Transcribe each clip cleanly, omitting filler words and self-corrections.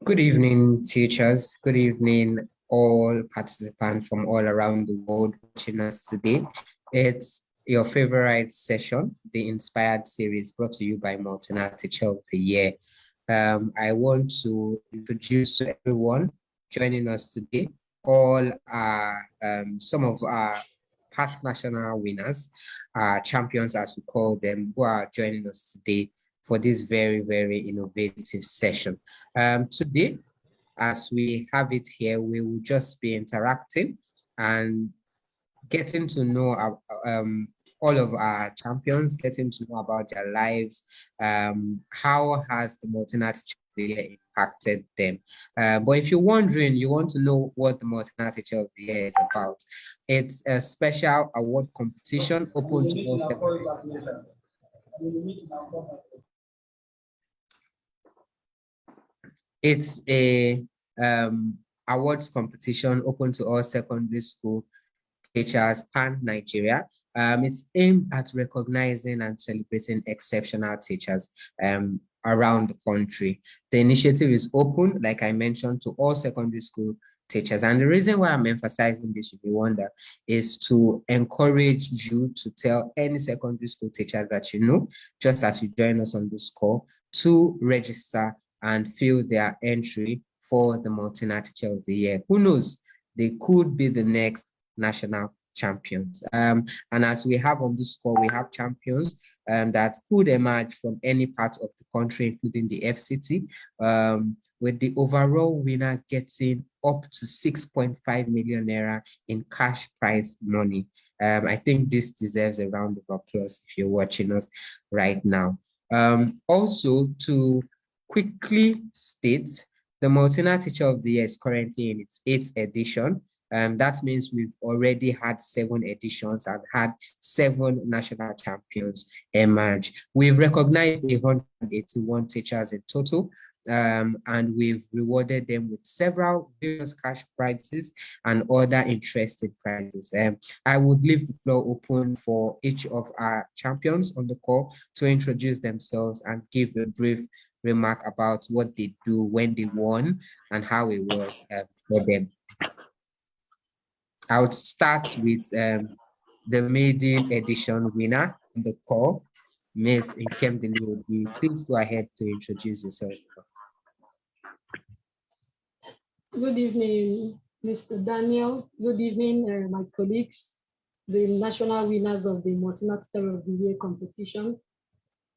Good evening, teachers. Good evening, all participants from all around the world watching us today. It's your favorite session, the Inspired series brought to you by Maltina Teacher of the Year. I want to introduce to everyone joining us today, all are some of our past national winners, champions as we call them, who are joining us today for this very, very innovative session. Today, as we have it here, we will just be interacting and getting to know all of our champions, getting to know about their lives. How has the Maltina Teacher of the Year impacted them? But if you're wondering, you want to know what the Maltina Teacher of the Year is about, it's a special award competition open to all secondary. It's a awards competition open to all secondary school teachers and Nigeria. It's aimed at recognizing and celebrating exceptional teachers around the country. The initiative is open, like I mentioned, to all secondary school teachers. And the reason why I'm emphasizing this, if you wonder, is to encourage you to tell any secondary school teacher that you know, just as you join us on this call, to register and fill their entry for the Maltina Teacher of the Year. Who knows? They could be the next national champions. And as we have on this call, we have champions that could emerge from any part of the country, including the FCT, with the overall winner getting up to 6.5 million naira in cash prize money. I think this deserves a round of applause if you're watching us right now. Also, to quickly state, the Maltina Teacher of the Year is currently in its 8th edition. That means we've already had 7 editions and had 7 national champions emerge. We've recognized 181 teachers in total, and we've rewarded them with several various cash prizes and other interesting prizes. I would leave the floor open for each of our champions on the call to introduce themselves and give a brief remark about what they do when they won and how it was for them. I would start with the maiden edition winner on the call, Ms. Nkemdili. Please go ahead to introduce yourself. Good evening, Mr. Daniel. Good evening, my colleagues, the national winners of the Maltina Teacher of the Year competition.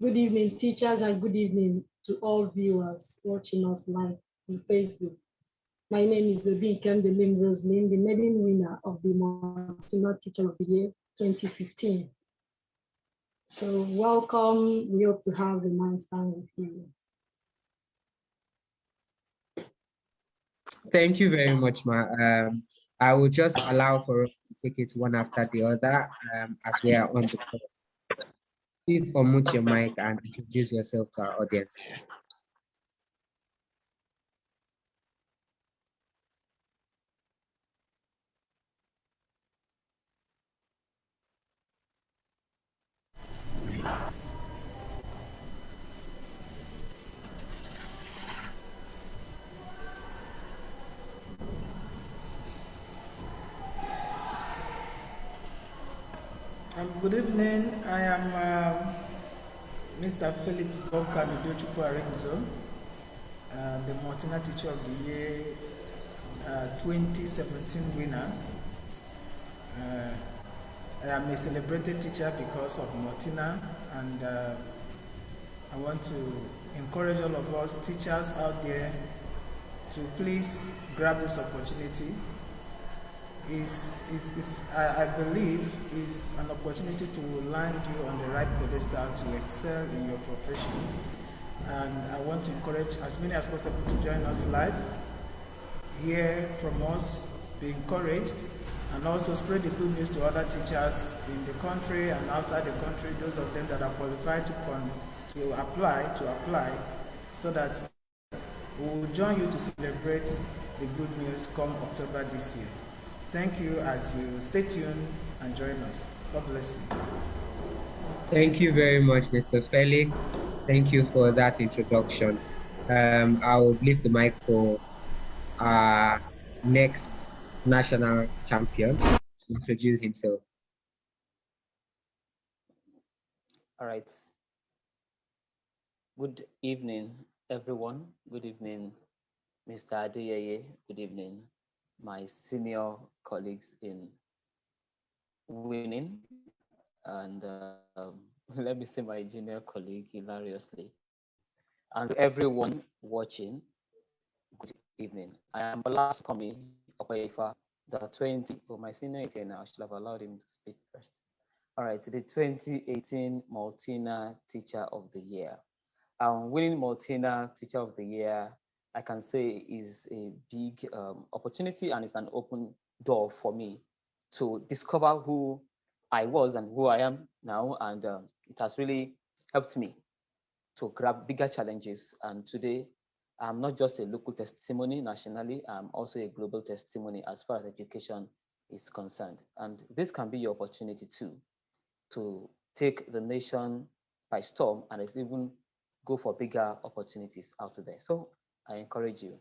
Good evening, teachers, and good evening to all viewers watching us live on Facebook. My name is Obi Nkemdili Roslyn, the maiden winner of the Maltina Teacher of the Year 2015. So welcome. We hope to have a nice time with you. Thank you very much, Ma. I will just allow for us to take it one after the other as we are on the call. Please unmute your mic and introduce yourself to our audience. Good evening. I am Mr. Felix Bobka Midochukwu Arinzo, the Maltina Teacher of the Year 2017 winner. I am a celebrated teacher because of Maltina, and I want to encourage all of us teachers out there to please grab this opportunity. I believe is an opportunity to land you on the right pedestal to excel in your profession. And I want to encourage as many as possible to join us live, hear from us, be encouraged, and also spread the good news to other teachers in the country and outside the country, those of them that are qualified to apply, so that we will join you to celebrate the good news come October this year. Thank you as you stay tuned and join us. God bless you. Thank you very much, Mr. Felix. Thank you for that introduction. I would leave the mic for our next national champion to introduce himself. All right. Good evening, everyone. Good evening, Mr. Adeyeye. Good evening, my senior colleagues in winning. And let me say my junior colleague hilariously. And to everyone watching, good evening. I am Olaskomi Okweifa, the 20. Oh, my senior is here now. I should have allowed him to speak first. All right, the 2018 Maltina Teacher of the Year. Winning Maltina Teacher of the Year, I can say, is a big opportunity, and it's an open door for me to discover who I was and who I am now. And it has really helped me to grab bigger challenges. And today, I'm not just a local testimony nationally, I'm also a global testimony as far as education is concerned. And this can be your opportunity too, to take the nation by storm and even go for bigger opportunities out there. So I encourage you.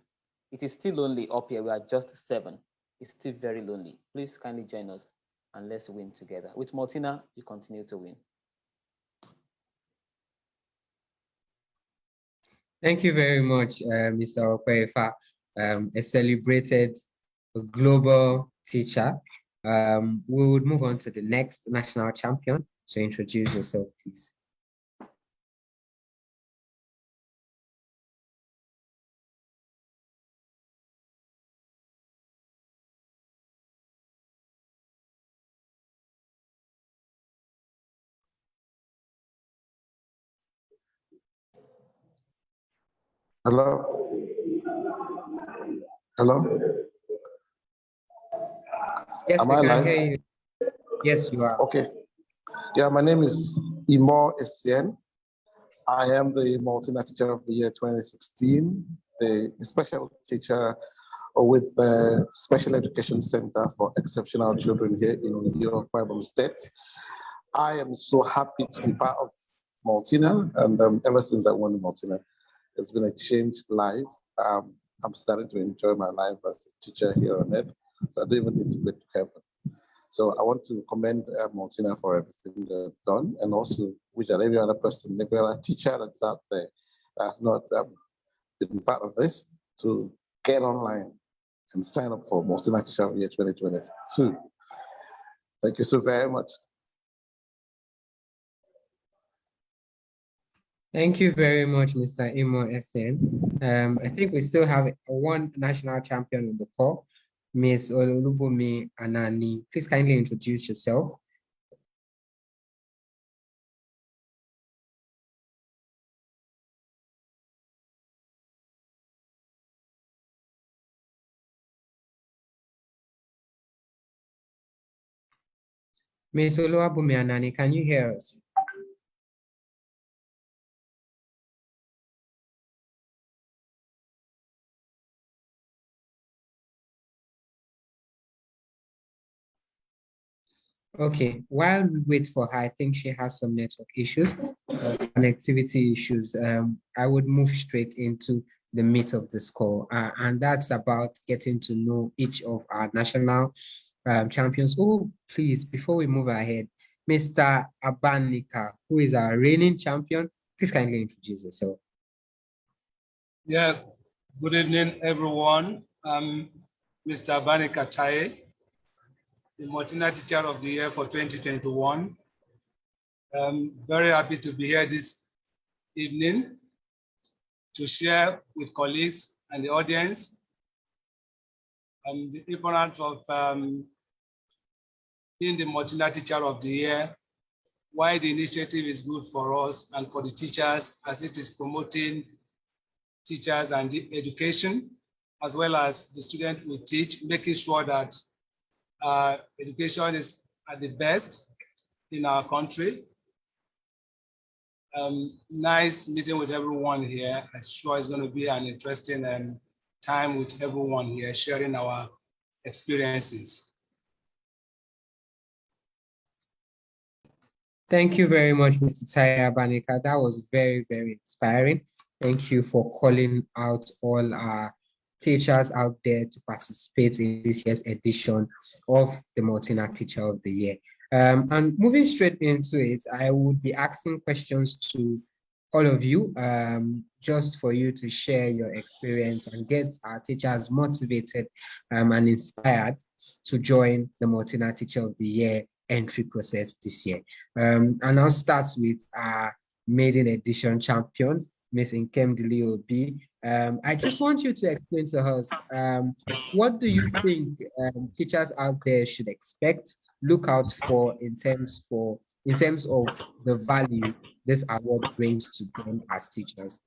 It is still lonely up here. We are just 7. It's still very lonely. Please kindly join us and let's win together. With Maltina, you continue to win. Thank you very much, Mr. Okweifa, a celebrated global teacher. We would move on to the next national champion. So introduce yourself, please. Hello? Hello? Yes, Am we I can live? hear you. Yes, you are. Okay. Yeah, my name is Imo Essien. I am the Maltina Teacher of the Year 2016, the special teacher with the Special Education Center for Exceptional Children here in York Bible State. I am so happy to be part of Maltina, and ever since I won Maltina, it's been a changed life. I'm starting to enjoy my life as a teacher here on earth, so I don't even need to go to heaven. So I want to commend Maltina for everything they've done, and also wish that every other person, every other teacher that's out there that has not been part of this, to get online and sign up for Maltina Teacher of the Year 2022. Thank you so very much. Thank you very much, Mr. Imo Essien. I think we still have one national champion on the call, Ms. Olubumi Anani. Please kindly introduce yourself. Ms. Olubumi Anani, can you hear us? Okay, while we wait for her, I think she has some network issues, connectivity issues. I would move straight into the meat of this call, and that's about getting to know each of our national champions. Oh, please, before we move ahead, Mr. Abanika, who is our reigning champion, please kindly introduce yourself. Yeah, good evening, everyone. I'm Mr. Abanika Taye, the Maltina Teacher of the Year for 2021. I'm very happy to be here this evening to share with colleagues and the audience the importance of being the Maltina Teacher of the Year, why the initiative is good for us and for the teachers, as it is promoting teachers and the education, as well as the students we teach, making sure that education is at the best in our country. Nice meeting with everyone here. I'm sure it's going to be an interesting time with everyone here, sharing our experiences. Thank you very much, Mr. Taye Abanika. That was very, very inspiring. Thank you for calling out all our teachers out there to participate in this year's edition of the Maltina Teacher of the Year. And moving straight into it, I would be asking questions to all of you, just for you to share your experience and get our teachers motivated and inspired to join the Maltina Teacher of the Year entry process this year. And I'll start with our maiden edition champion, Miss Nkemdili Obi. I just want you to explain to us, what do you think teachers out there should expect, look out for in terms of the value this award brings to them as teachers?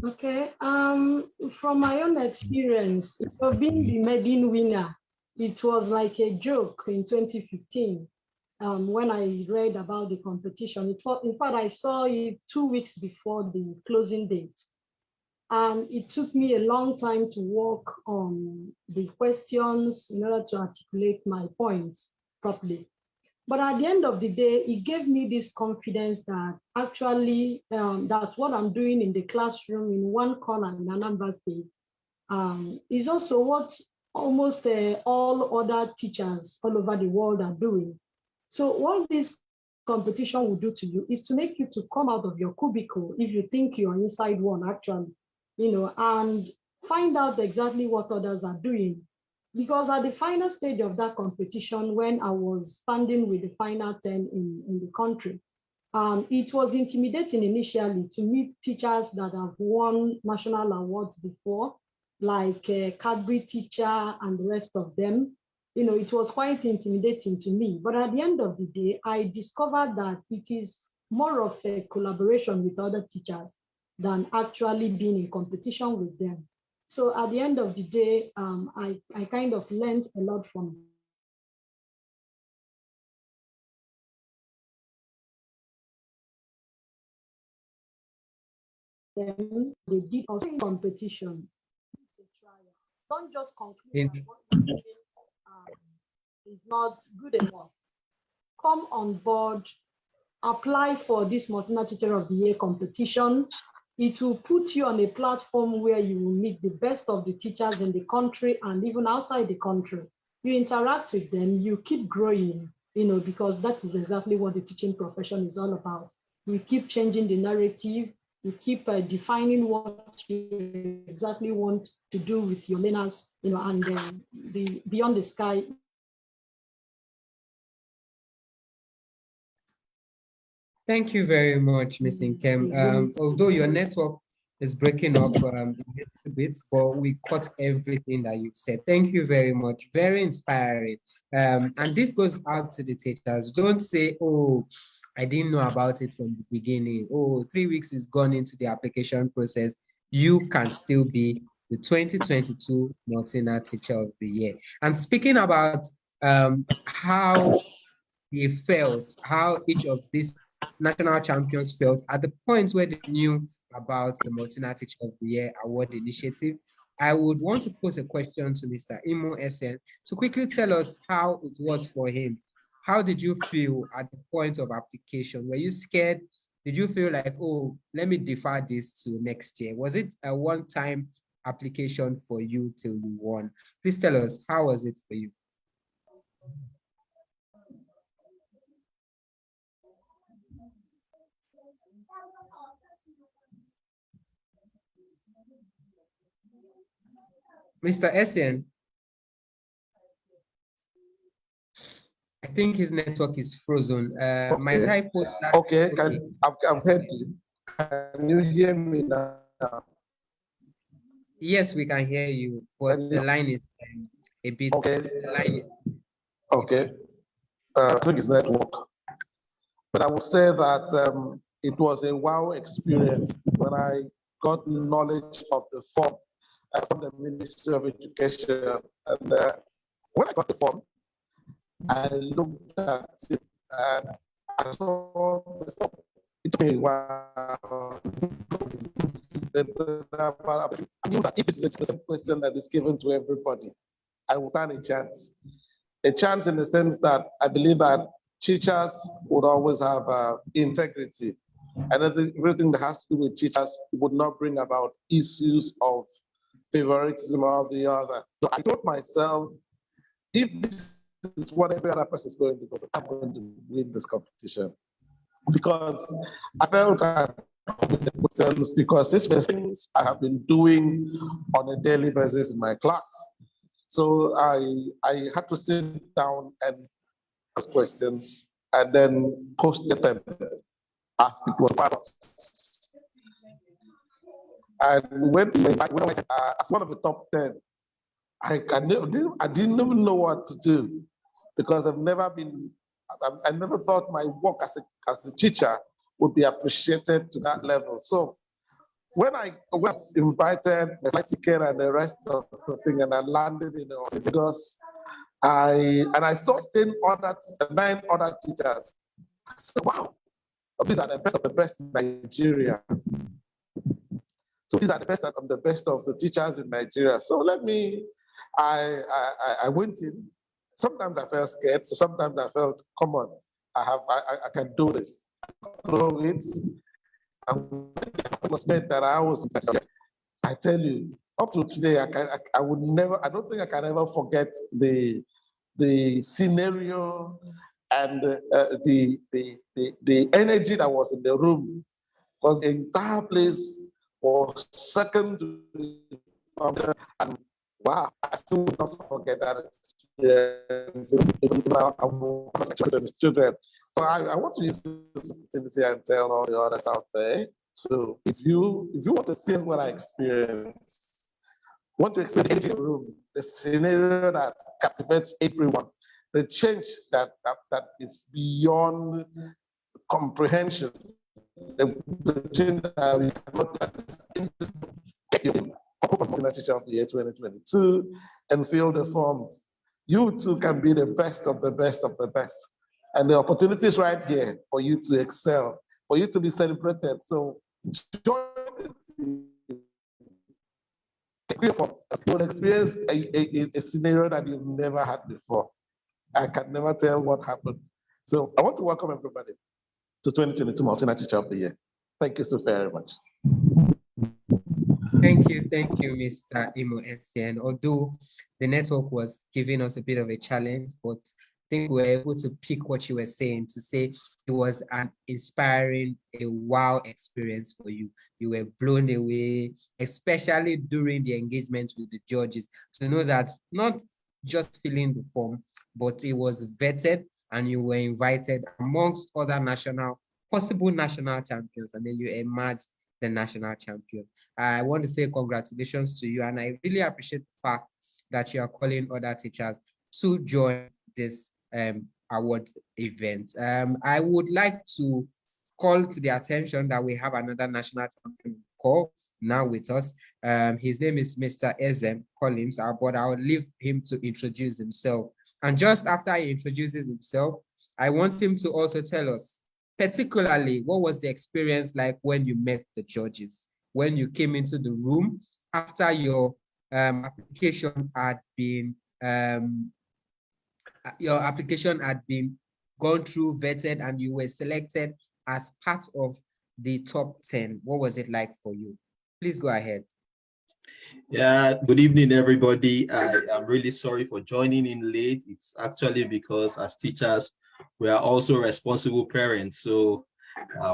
Okay. From my own experience, being the maiden winner, it was like a joke in 2015. When I read about the competition, in fact, I saw it 2 weeks before the closing date. And it took me a long time to work on the questions in order to articulate my points properly. But at the end of the day, it gave me this confidence that actually that what I'm doing in the classroom in one corner in Anambra State is also what almost all other teachers all over the world are doing. So what this competition will do to you is to make you to come out of your cubicle if you think you're inside one actually, and find out exactly what others are doing. Because at the final stage of that competition, when I was standing with the final 10 in the country, it was intimidating initially to meet teachers that have won national awards before, like Cadbury Teacher and the rest of them. It was quite intimidating to me. But at the end of the day, I discovered that it is more of a collaboration with other teachers than actually being in competition with them. So at the end of the day, I kind of learned a lot from them. They did also competition. Don't just conclude that what you're doing is not good enough. Come on board, apply for this Maltina Teacher of the Year competition. It will put you on a platform where you will meet the best of the teachers in the country and even outside the country. You interact with them, you keep growing, because that is exactly what the teaching profession is all about. We keep changing the narrative, you keep defining what you exactly want to do with your learners, and the beyond the sky. Thank you very much, Ms. Nkem. Although your network is breaking up a little bit, but we caught everything that you said. Thank you very much. Very inspiring. And this goes out to the teachers. Don't say, oh, I didn't know about it from the beginning. Oh, 3 weeks is gone into the application process. You can still be the 2022 Maltina Teacher of the Year. And speaking about how they felt, how each of these national champions felt at the point where they knew about the Maltina Teacher of the Year award initiative, I would want to pose a question to Mr. Imo Essen to quickly tell us how it was for him. How did you feel at the point of application? Were you scared? Did you feel like, oh, let me defer this to next year? Was it a one-time application for you till you won? Please tell us, how was it for you? Mr. Essien, I think his network is frozen. Okay. Might I post that? Okay, I've heard you. Can you hear me now? Yes, we can hear you, but the line is a bit. Okay. The line is... Okay. I think it's network. But I would say that it was a wow experience when I got knowledge of the form from the Ministry of Education. And when I got the form, I looked at it and I saw the form. It took me a while. I knew that if it's the same question that is given to everybody, I will stand a chance. A chance in the sense that I believe that teachers would always have integrity And everything that has to do with teachers would not bring about issues of favoritism or the other. So I told myself, if this is what every other person is going to do, I'm going to win this competition. Because I felt because these things I have been doing on a daily basis in my class. So I had to sit down and ask questions and then post them as it was part of. And when I went as one of the top 10, I didn't even know what to do because I never thought my work as a teacher would be appreciated to that level. So when I was invited, the flight ticket and the rest of the thing, and I landed in Lagos, I saw 9 other teachers. I said, wow, these are the best of the best in Nigeria. So these are the best of the best of the teachers in Nigeria. So I went in. Sometimes I felt scared. So sometimes I felt, come on, I can do this. Throw it. And spent that I tell you, up to today, I would never. I don't think I can ever forget the scenario and the energy that was in the room, because the entire place was second to and wow, I still will not forget that experience. Even now, I will the children. So I want to use this opportunity and tell all the others out there. So if you want to experience what I experienced, want to experience the room, the scenario that captivates everyone, the change that is beyond comprehension, the change that we cannot Maltina Teacher of the Year 2022 and fill the forms. You too can be the best of the best of the best. And the opportunity is right here for you to excel, for you to be celebrated. So join the team. You'll experience a scenario that you've never had before. I can never tell what happened. So I want to welcome everybody to 2022 Maltina Teacher of the Year. Thank you so very much. Thank you, Mr. Imo SCN. Although the network was giving us a bit of a challenge, but I think we were able to pick what you were saying to say it was an inspiring, a wow experience for you. You were blown away, especially during the engagement with the judges, to know that not just filling the form, but it was vetted and you were invited amongst other possible national champions, and then you emerged the national champion. I want to say congratulations to you, and I really appreciate the fact that you are calling other teachers to join this award event. I would like to call to the attention that we have another national champion call now with us. His name is Mr. Ezem Collins, but I'll leave him to introduce himself. And just after he introduces himself, I want him to also tell us particularly what was the experience like when you met the judges, when you came into the room after your application had been gone through, vetted, and you were selected as part of the top 10. What was it like for you? Please go ahead. Yeah, good evening, everybody. I'm really sorry for joining in late. It's actually because as teachers, we are also responsible parents. So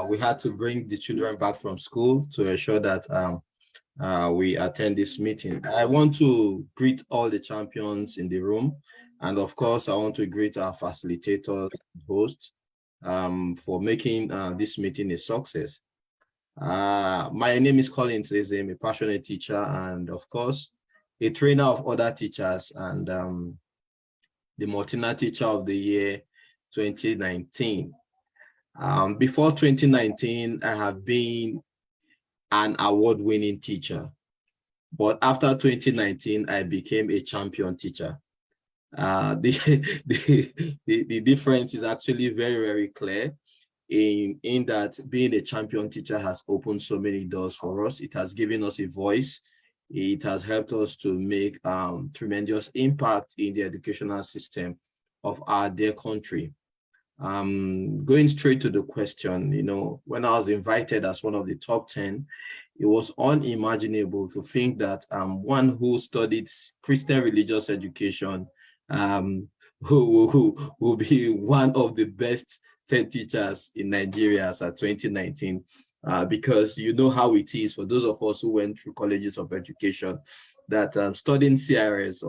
we had to bring the children back from school to ensure that we attend this meeting. I want to greet all the champions in the room. And of course, I want to greet our facilitators and hosts for making this meeting a success. My name is Collins. I'm a passionate teacher and of course, a trainer of other teachers and the Maltina Teacher of the Year 2019. Before 2019, I have been an award-winning teacher, but after 2019, I became a champion teacher. The difference is actually very, very clear in that being a champion teacher has opened so many doors for us. It has given us a voice. It has helped us to make tremendous impact in the educational system of our dear country. Going straight to the question, you know, when I was invited as one of the top 10, it was unimaginable to think that one who studied Christian religious education who will be one of the best 10 teachers in Nigeria as at 2019. Because you know how it is for those of us who went through colleges of education, that studying CRS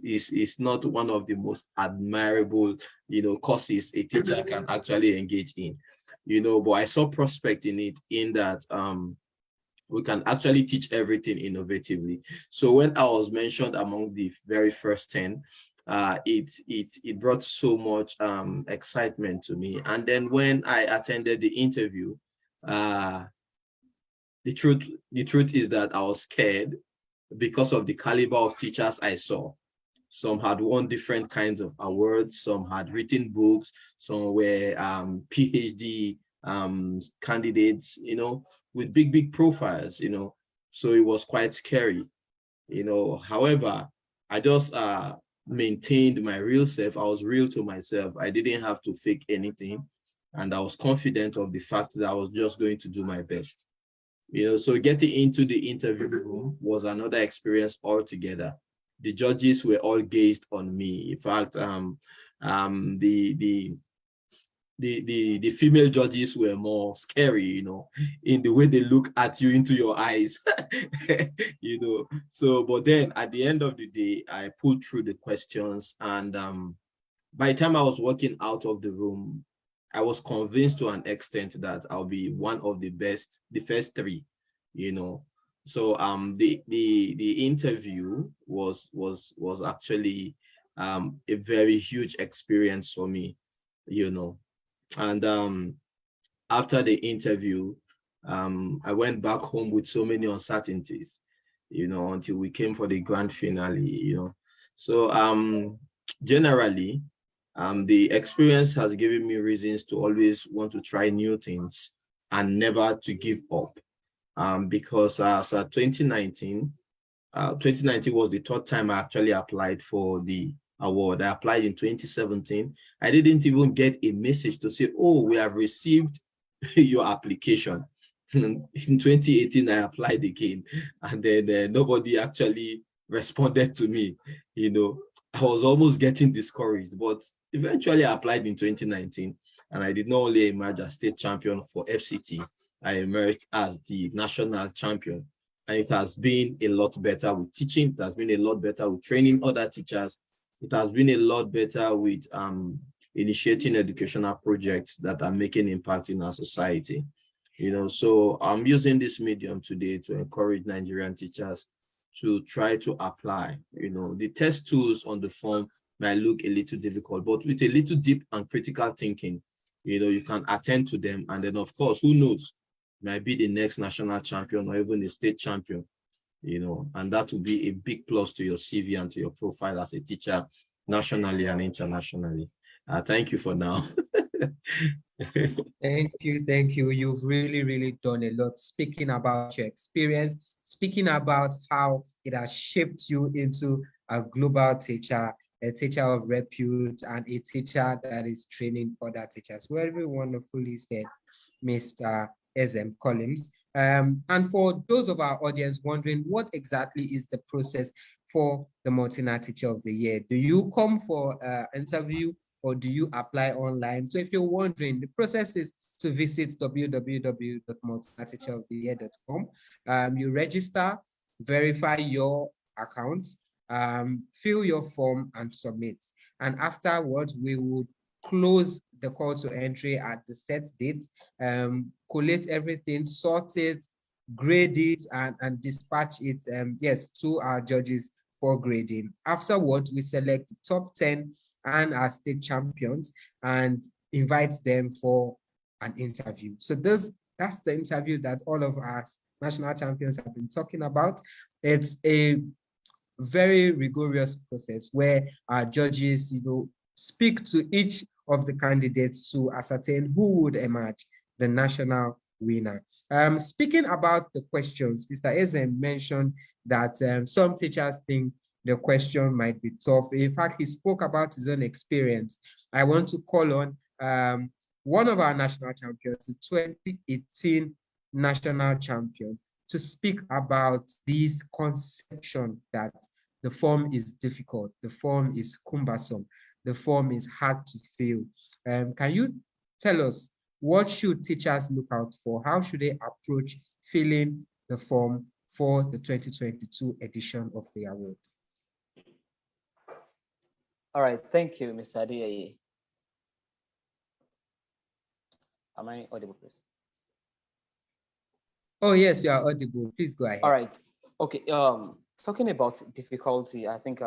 is not one of the most admirable, you know, courses a teacher can actually engage in, you know. But I saw prospect in it, in that we can actually teach everything innovatively. So when I was mentioned among the very first 10, it brought so much excitement to me. And then when I attended the interview, the truth is that I was scared because of the caliber of teachers I saw. Some had won different kinds of awards, some had written books, some were PhD candidates, you know, with big profiles, you know. So it was quite scary, you know. However, I just maintained my real self. I was real to myself. I didn't have to fake anything. And I was confident of the fact that I was just going to do my best. You know, so getting into the interview room was another experience altogether. The judges were all gazed on me. In fact, the female judges were more scary, you know, in the way they look at you into your eyes, you know. So, but then at the end of the day, I pulled through the questions, and by the time I was walking out of the room, I was convinced to an extent that I'll be one of the best, the first three, you know. So the interview was actually a very huge experience for me, you know. And after the interview, I went back home with so many uncertainties, you know, until we came for the grand finale, you know. So generally, the experience has given me reasons to always want to try new things and never to give up. Because as 2019 was the third time I actually applied for the award. I applied in 2017. I didn't even get a message to say, oh, we have received your application. In 2018, I applied again, and then nobody actually responded to me, you know. I was almost getting discouraged, but eventually I applied in 2019, and I did not only emerge as state champion for FCT, I emerged as the national champion. And it has been a lot better with teaching. It has been a lot better with training other teachers. It has been a lot better with initiating educational projects that are making impact in our society. You know, so I'm using this medium today to encourage Nigerian teachers to try to apply. You know, the test tools on the form might look a little difficult, but with a little deep and critical thinking, you know, you can attend to them. And then, of course, who knows, might be the next national champion or even a state champion, you know, and that will be a big plus to your CV and to your profile as a teacher nationally and internationally. Thank you for now. Thank you. You've really done a lot, speaking about your experience, speaking about how it has shaped you into a global teacher, a teacher of repute, and a teacher that is training other teachers. Very wonderfully said, Mr. SM Collins. And for those of our audience wondering, what exactly is the process for the Maltina Teacher of the Year? Do you come for interview, or do you apply online? So if you're wondering, the process is to visit www.maltinateacheroftheyear.com. You register, verify your account, fill your form and submit. And afterwards, we would close the call to entry at the set date, collate everything, sort it, grade it, and dispatch it, yes, to our judges for grading. Afterwards, we select the top 10 and our state champions and invite them for an interview. So that's the interview that all of us national champions have been talking about. It's a very rigorous process where our judges, you know, speak to each of the candidates to ascertain who would emerge the national winner. Speaking about the questions, Mr. Ezen mentioned that some teachers think the question might be tough. In fact, he spoke about his own experience. I want to call on one of our national champions, the 2018 national champion, to speak about this conception that the form is difficult, the form is cumbersome, the form is hard to fill. Can you tell us, what should teachers look out for? How should they approach filling the form for the 2022 edition of the award? All right, thank you, Mr. Adeyeye. Am I audible, please? Oh, yes, you are audible. Please go ahead. All right. Okay. Talking about difficulty, I think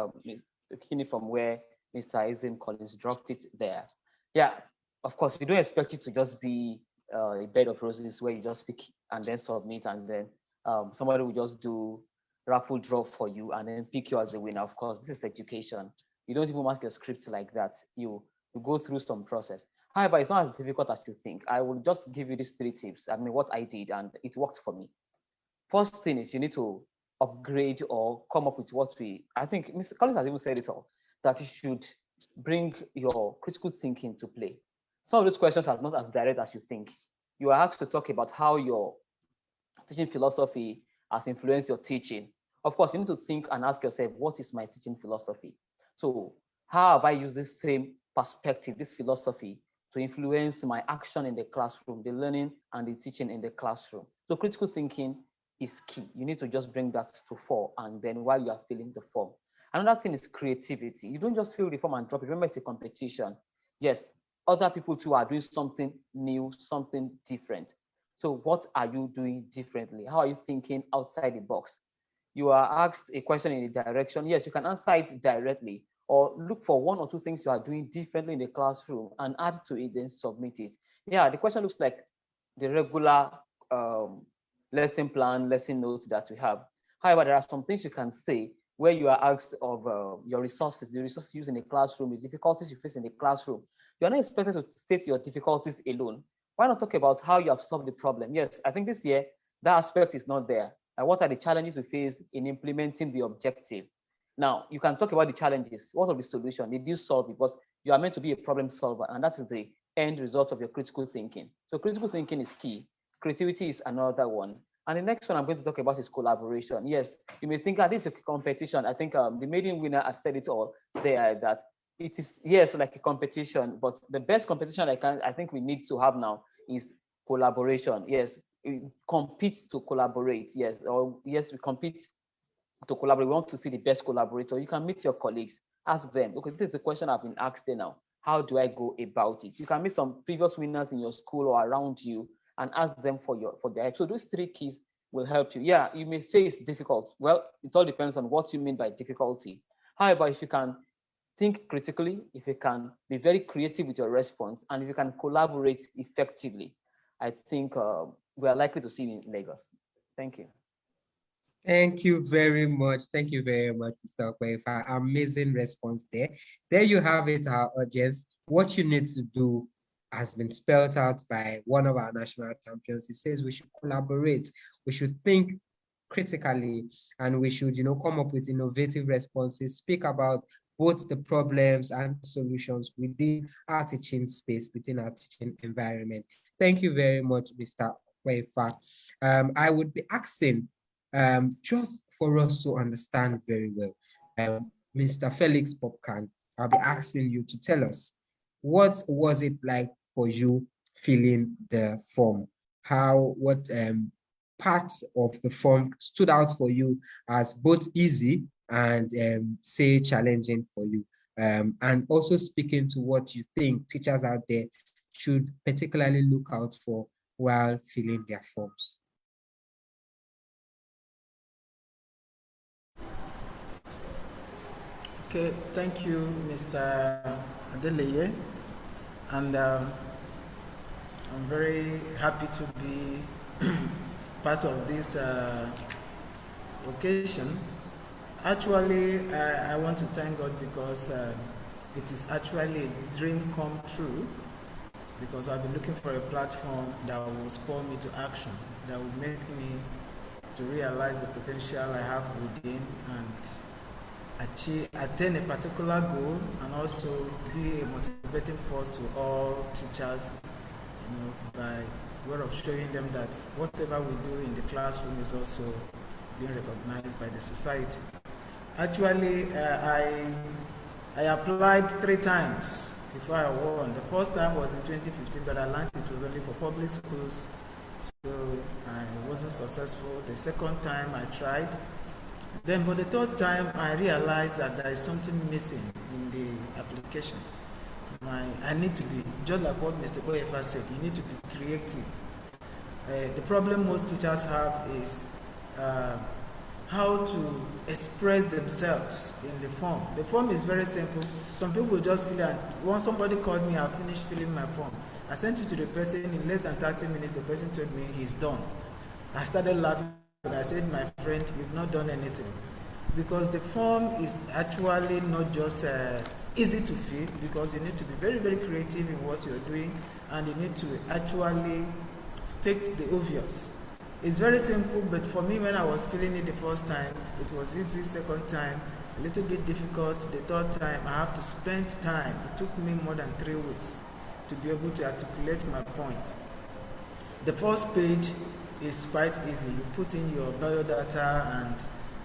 beginning from where Mr. Isam Collins dropped it there. Yeah, of course, we don't expect it to just be a bed of roses where you just pick and then submit, and then somebody will just do raffle draw for you and then pick you as a winner. Of course, this is education. You don't even mark your script like that. You go through some process. However, it's not as difficult as you think. I will just give you these 3 tips. I mean, what I did, and it worked for me. First thing is you need to upgrade or come up with I think Mr. Collins has even said it all, that you should bring your critical thinking to play. Some of those questions are not as direct as you think. You are asked to talk about how your teaching philosophy has influenced your teaching. Of course, you need to think and ask yourself, what is my teaching philosophy? So how have I used this same perspective, this philosophy, to influence my action in the classroom, the learning and the teaching in the classroom? So critical thinking is key. You need to just bring that to fore, and then while you are filling the form. Another thing is creativity. You don't just fill the form and drop it. Remember, it's a competition. Yes, other people too are doing something new, something different. So what are you doing differently? How are you thinking outside the box? You are asked a question in a direction. Yes, you can answer it directly, or look for 1 or 2 things you are doing differently in the classroom and add to it, then submit it. Yeah, the question looks like the regular lesson plan, lesson notes that we have. However, there are some things you can say where you are asked of your resources, the resources used in the classroom, the difficulties you face in the classroom. You are not expected to state your difficulties alone. Why not talk about how you have solved the problem? Yes, I think this year, that aspect is not there. And what are the challenges we face in implementing the objective? Now, you can talk about the challenges. What are the solutions? Did you solve? Because you are meant to be a problem solver, and that is the end result of your critical thinking. So critical thinking is key. Creativity is another one. And the next one I'm going to talk about is collaboration. Yes, you may think this is a competition. I think the maiden winner had said it all there, that it is, yes, like a competition, but the best competition I think we need to have now is collaboration. Yes, we compete to collaborate. Yes, or yes, we compete to collaborate. We want to see the best collaborator. You can meet your colleagues, ask them, okay, this is a question I've been asked here now. How do I go about it? You can meet some previous winners in your school or around you and ask them for their help. So those 3 keys will help you. Yeah, you may say it's difficult. Well, it all depends on what you mean by difficulty. However, if you can think critically, if you can be very creative with your response, and if you can collaborate effectively, I think we are likely to see you in Lagos. Thank you. Thank you very much. Thank you very much, Mr. Okwefa. Amazing response there. There you have it, our audience. What you need to do has been spelled out by one of our national champions. He says we should collaborate, we should think critically, and we should, come up with innovative responses, speak about both the problems and solutions within our teaching space, within our teaching environment. Thank you very much, Mr. Okwefa. I would be asking, just for us to understand very well, Mr. Felix Popcan, I'll be asking you to tell us, what was it like for you filling the form? What parts of the form stood out for you as both easy and say challenging for you? And also speaking to what you think teachers out there should particularly look out for while filling their forms. Okay, thank you, Mr. Adeleye. And I'm very happy to be part of this occasion. Actually, I want to thank God because it is actually a dream come true, because I've been looking for a platform that will spur me to action, that will make me to realize the potential I have within and attain a particular goal and also be a motivating force to all teachers, by way of showing them that whatever we do in the classroom is also being recognized by the society. Actually, I applied 3 times before I won. The first time was in 2015, but I learned it was only for public schools, so I wasn't successful. The second time I tried. Then for the third time, I realized that there is something missing in the application. I need to be, just like what Mr. Oyefa said, you need to be creative. The problem most teachers have is how to express themselves in the form. The form is very simple. Some people just fill it. Once somebody called me, I finished filling my form. I sent it to the person in less than 30 minutes. The person told me he's done. I started laughing. I said, my friend, you've not done anything. Because the form is actually not just easy to fill, because you need to be very, very creative in what you're doing, and you need to actually state the obvious. It's very simple, but for me, when I was filling it the first time, it was easy. Second time, a little bit difficult. The third time, I have to spend time. It took me more than 3 weeks to be able to articulate my point. The first page is quite easy. You put in your biodata, and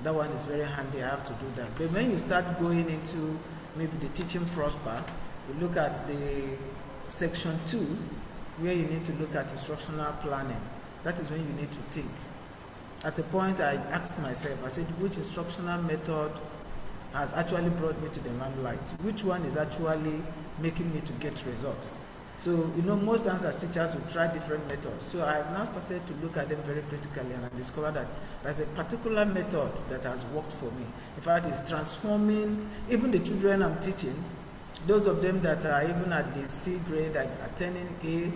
that one is very handy. I have to do that. But when you start going into maybe the teaching prosper, you look at the section 2, where you need to look at instructional planning. That is when you need to think. At a point, I asked myself, I said, which instructional method has actually brought me to the limelight? Which one is actually making me to get results? So, most times as teachers, we try different methods. So I have now started to look at them very critically, and I discovered that there's a particular method that has worked for me. In fact, it's transforming even the children I'm teaching, those of them that are even at the C grade, attaining A,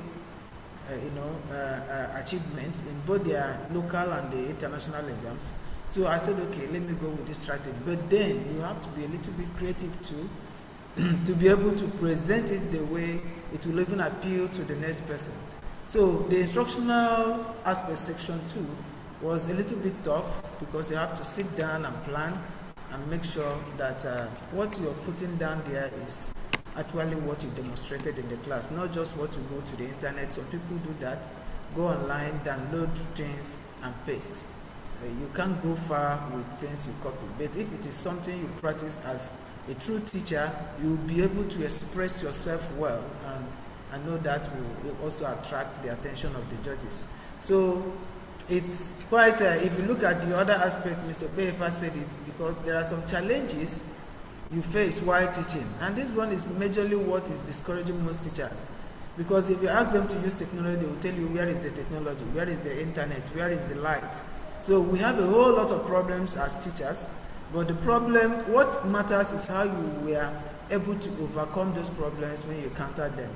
achievements in both their local and the international exams. So I said, okay, let me go with this strategy. But then you have to be a little bit creative too, to be able to present it the way it will even appeal to the next person. So the instructional aspect, section 2, was a little bit tough, because you have to sit down and plan and make sure that what you're putting down there is actually what you demonstrated in the class, not just what you go to the internet. Some people do that, go online, download things and paste. You can't go far with things you copy. But if it is something you practice as a true teacher, you'll be able to express yourself well, and I know that will also attract the attention of the judges. So it's quite, if you look at the other aspect, Mr. Oyefa said it, because there are some challenges you face while teaching, and this one is majorly what is discouraging most teachers, because if you ask them to use technology, they will tell you, where is the technology, where is the internet, where is the light? So we have a whole lot of problems as teachers, but the problem, what matters is how you were able to overcome those problems when you encounter them.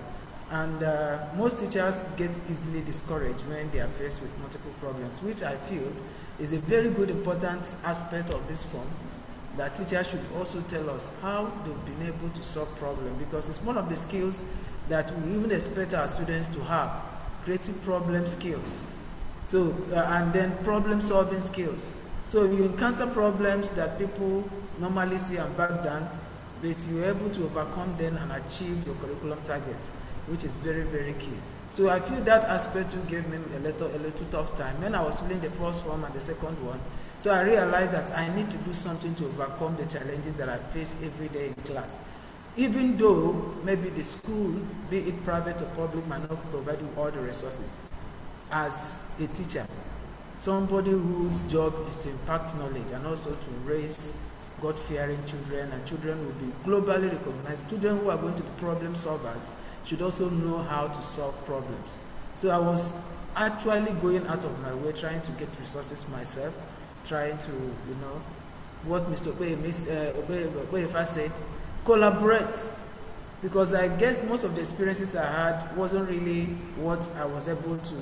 And most teachers get easily discouraged when they are faced with multiple problems, which I feel is a very good important aspect of this form, that teachers should also tell us how they've been able to solve problems, because it's one of the skills that we even expect our students to have, creative problem skills. So, and then problem solving skills. So you encounter problems that people normally see and back down, but you're able to overcome them and achieve your curriculum target, which is very, very key. So I feel that aspect too gave me a little tough time when I was filling the first form and the second one. So I realized that I need to do something to overcome the challenges that I face every day in class. Even though maybe the school, be it private or public, might not provide you all the resources. As a teacher, somebody whose job is to impact knowledge and also to raise God-fearing children, and children will be globally recognized. Children who are going to be problem solvers should also know how to solve problems. So I was actually going out of my way, trying to get resources myself, trying to, what Mr. Oyefa said, collaborate. Because I guess most of the experiences I had wasn't really what I was able to,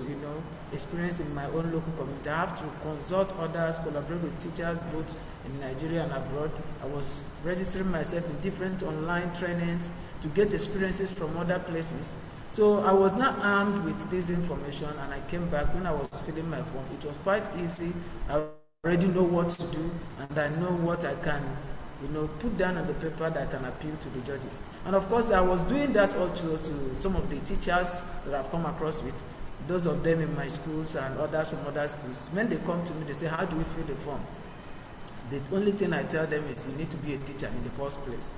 experience in my own local community. I have to consult others, collaborate with teachers, both in Nigeria and abroad. I was registering myself in different online trainings to get experiences from other places. So I was not armed with this information, and I came back when I was filling my form. It was quite easy. I already know what to do, and I know what I can put down on the paper that can appeal to the judges. And of course, I was doing that all through to some of the teachers that I've come across with, those of them in my schools and others from other schools. When they come to me, they say, how do we fill the form? The only thing I tell them is you need to be a teacher in the first place.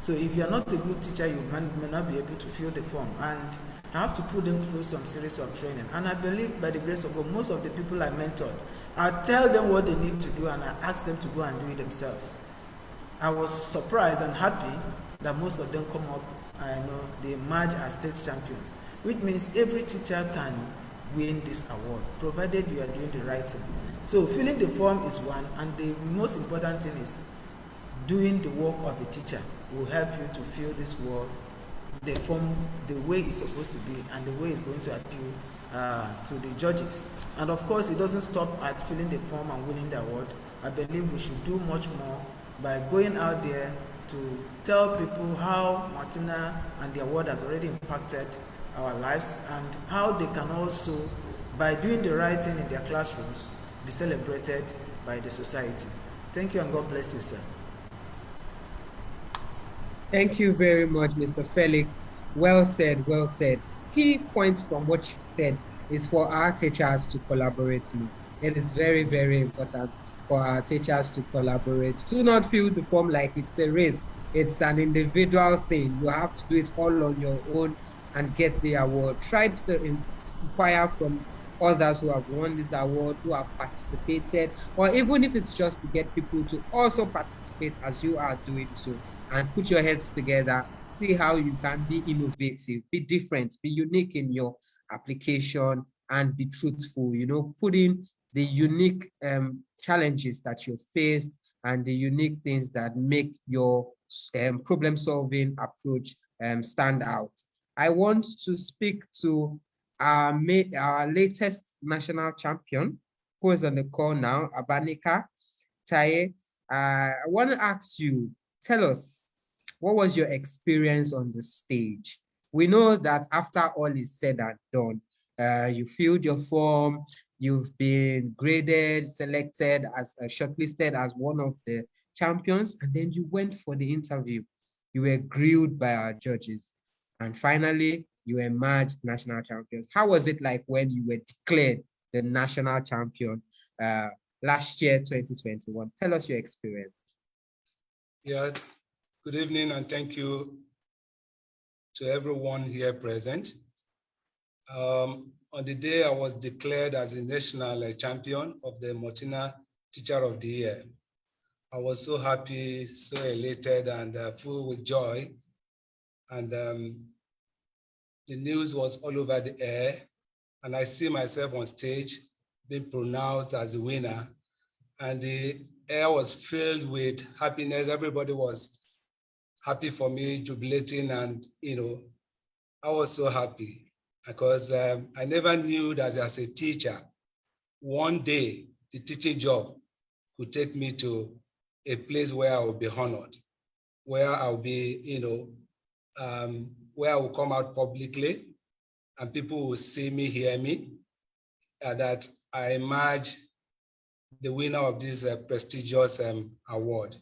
So if you're not a good teacher, you may not be able to fill the form. And I have to put them through some series of training. And I believe by the grace of God, most of the people I mentored, I tell them what they need to do and I ask them to go and do it themselves. I was surprised and happy that most of them come up, they emerge as state champions, which means every teacher can win this award, provided you are doing the right thing. So filling the form is one, and the most important thing is doing the work of a teacher will help you to fill this work, the form, the way it's supposed to be, and the way it's going to appeal to the judges. And of course, it doesn't stop at filling the form and winning the award. I believe we should do much more by going out there to tell people how Maltina and the award has already impacted our lives, and how they can also, by doing the right thing in their classrooms, be celebrated by the society. Thank you, and God bless you, sir. Thank you very much, Mr. Felix. Well said, well said. Key points from what you said is for our teachers to collaborate more. It is very, very important for our teachers to collaborate. Do not fill the form like it's a race. It's an individual thing. You have to do it all on your own and get the award. Try to inquire from others who have won this award, who have participated, or even if it's just to get people to also participate as you are doing so, and put your heads together, see how you can be innovative, be different, be unique in your application, and be truthful, put in the unique challenges that you faced and the unique things that make your problem-solving approach stand out. I want to speak to our latest national champion, who is on the call now, Abanika Taye. I want to ask you, tell us, what was your experience on the stage? We know that after all is said and done, you filled your form, you've been graded, selected, as shortlisted as one of the champions, and then you went for the interview. You were grilled by our judges, and finally, you emerged national champions. How was it like when you were declared the national champion last year, 2021? Tell us your experience. Yeah, good evening, and thank you to everyone here present. On the day I was declared as the national champion of the Maltina Teacher of the Year, I was so happy, so elated, and full with joy. And the news was all over the air, and I see myself on stage being pronounced as the winner, and the air was filled with happiness. Everybody was happy for me, jubilating, and I was so happy because I never knew that as a teacher, one day the teaching job could take me to a place where I will be honored, where I'll be, where I will come out publicly and people will see me, hear me, that I emerge the winner of this prestigious award.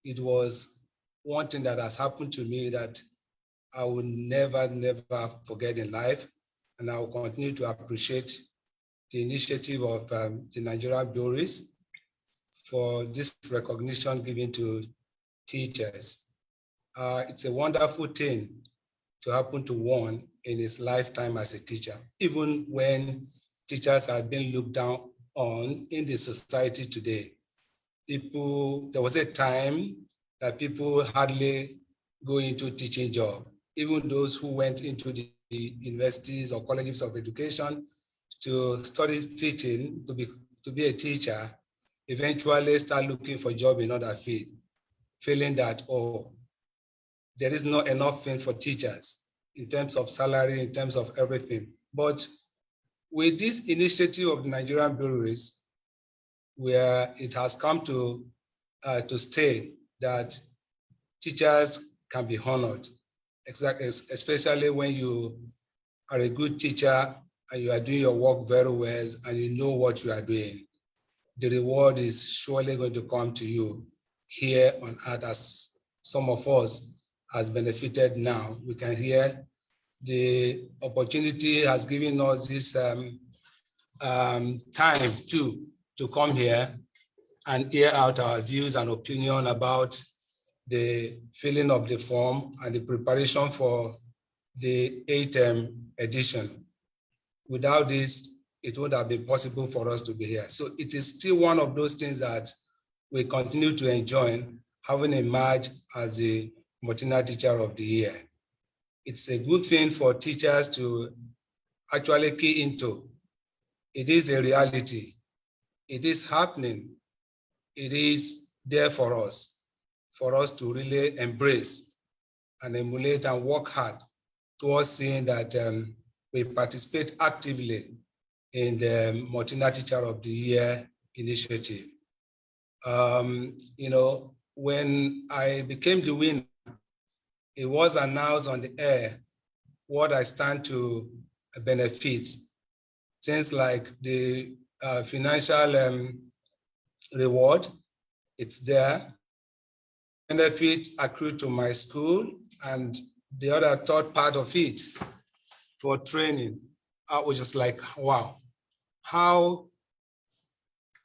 It was one thing that has happened to me that I will never, never forget in life. And I will continue to appreciate the initiative of the Nigerian breweries for this recognition given to teachers. It's a wonderful thing to happen to one in his lifetime as a teacher, even when teachers are being looked down on in the society today. There was a time that people hardly go into teaching job. Even those who went into the universities or colleges of education to study teaching, to be a teacher, eventually start looking for a job in other field, feeling that, there is not enough thing for teachers in terms of salary, in terms of everything. But with this initiative of the Nigerian breweries, where it has come to stay that teachers can be honored, especially when you are a good teacher and you are doing your work very well, and you know what you are doing. The reward is surely going to come to you. here on earth as some of us has benefited now. We can hear the opportunity has given us this time to come here and hear out our views and opinion about the filling of the form and the preparation for the 8th edition. Without this, it would have been possible for us to be here. So it is still one of those things that we continue to enjoy, having emerged as the Maltina Teacher of the Year. It's a good thing for teachers to actually key into. It is a reality. It is happening. It is there for us to really embrace and emulate and work hard towards seeing that we participate actively in the Maltina Teacher of the Year initiative. You know, when I became the winner, it was announced on the air what I stand to benefit. Things like the financial reward, it's there. Benefit accrued to my school, and the other third part of it for training. I was just like, wow, how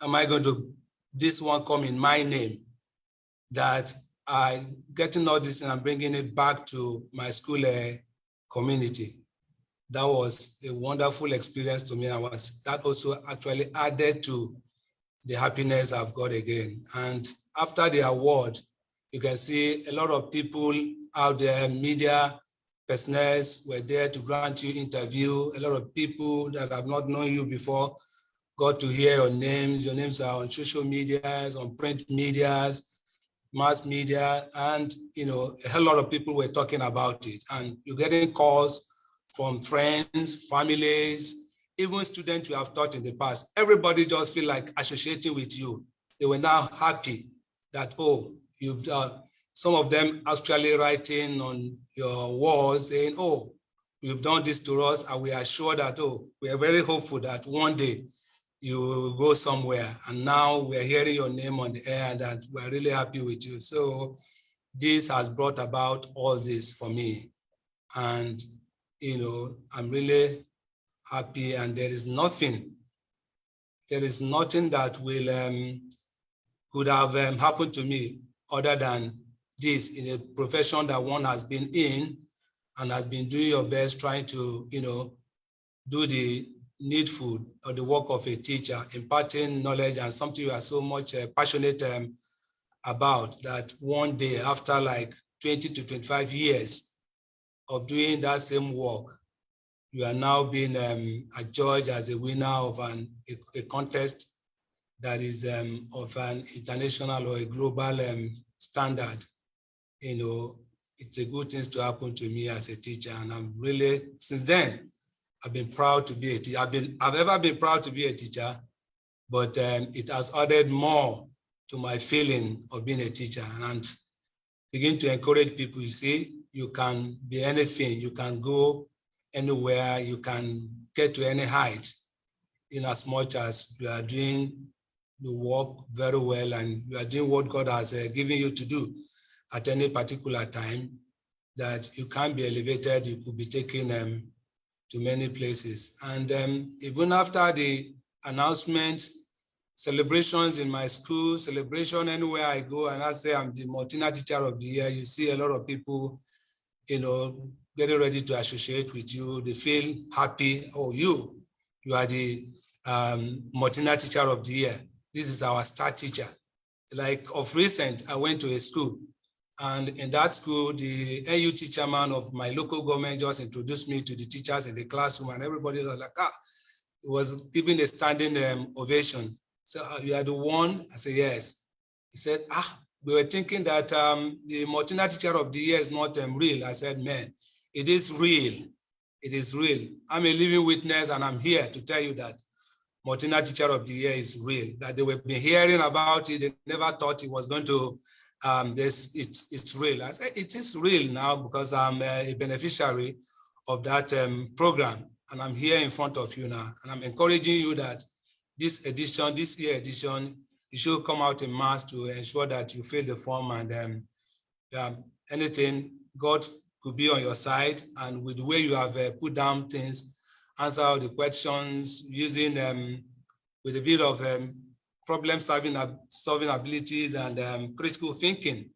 am I going to, this one come in my name, that I getting all this and I'm bringing it back to my school community. That was a wonderful experience to me. That also actually added to the happiness I've got again. And after the award, you can see a lot of people out there, media personnel were there to grant you interview. A lot of people that have not known you before got to hear your names. Your names are on social medias, on print medias, mass media, and you know, a whole lot of people were talking about it. And you're getting calls from friends, families, even students you have taught in the past. Everybody just feel like associating with you. They were now happy that, oh, you've some of them actually writing on your walls saying, oh, you've done this to us, and we are sure that, oh, we are very hopeful that one day you will go somewhere. And now we're hearing your name on the air and that we're really happy with you. So this has brought about all this for me. And, you know, I'm really happy, and there is nothing that will could have happened to me other than this, in a profession that one has been in and has been doing your best trying to, you know, do the needful or the work of a teacher, imparting knowledge and something you are so much passionate about, that one day after like 20 to 25 years of doing that same work, you are now being adjudged as a winner of a contest that is of an international or a global standard. You know, it's a good thing to happen to me as a teacher, and I'm really, since then, I've been proud to be a teacher. I've ever been proud to be a teacher, but it has added more to my feeling of being a teacher, and begin to encourage people. You see, you can be anything, you can go anywhere, you can get to any height, in as much as you are doing the work very well and you are doing what God has given you to do at any particular time, that you can be elevated, you could be taken to many places. And even after the announcement, celebrations in my school, celebration anywhere I go, and I say I'm the Maltina Teacher of the Year, you see a lot of people, you know, getting ready to associate with you. They feel happy. Oh, you are the Maltina Teacher of the Year. This is our star teacher. Like of recent, I went to a school, and in that school, the NUT chairman of my local government just introduced me to the teachers in the classroom, and everybody was like, it was giving a standing ovation. So you are the one? I said, yes. He said, we were thinking that the Maltina Teacher of the Year is not real. I said, man, it is real. It is real. I'm a living witness, and I'm here to tell you that Maltina Teacher of the Year is real. That they were been hearing about it. They never thought it was going to, it's real. I said, it is real now because I'm a beneficiary of that program. And I'm here in front of you now. And I'm encouraging you that this edition, this year edition, you should come out in mass to ensure that you fill the form, and anything, God could be on your side. And with the way you have put down things, answer all the questions using with a bit of problem solving abilities and critical thinking,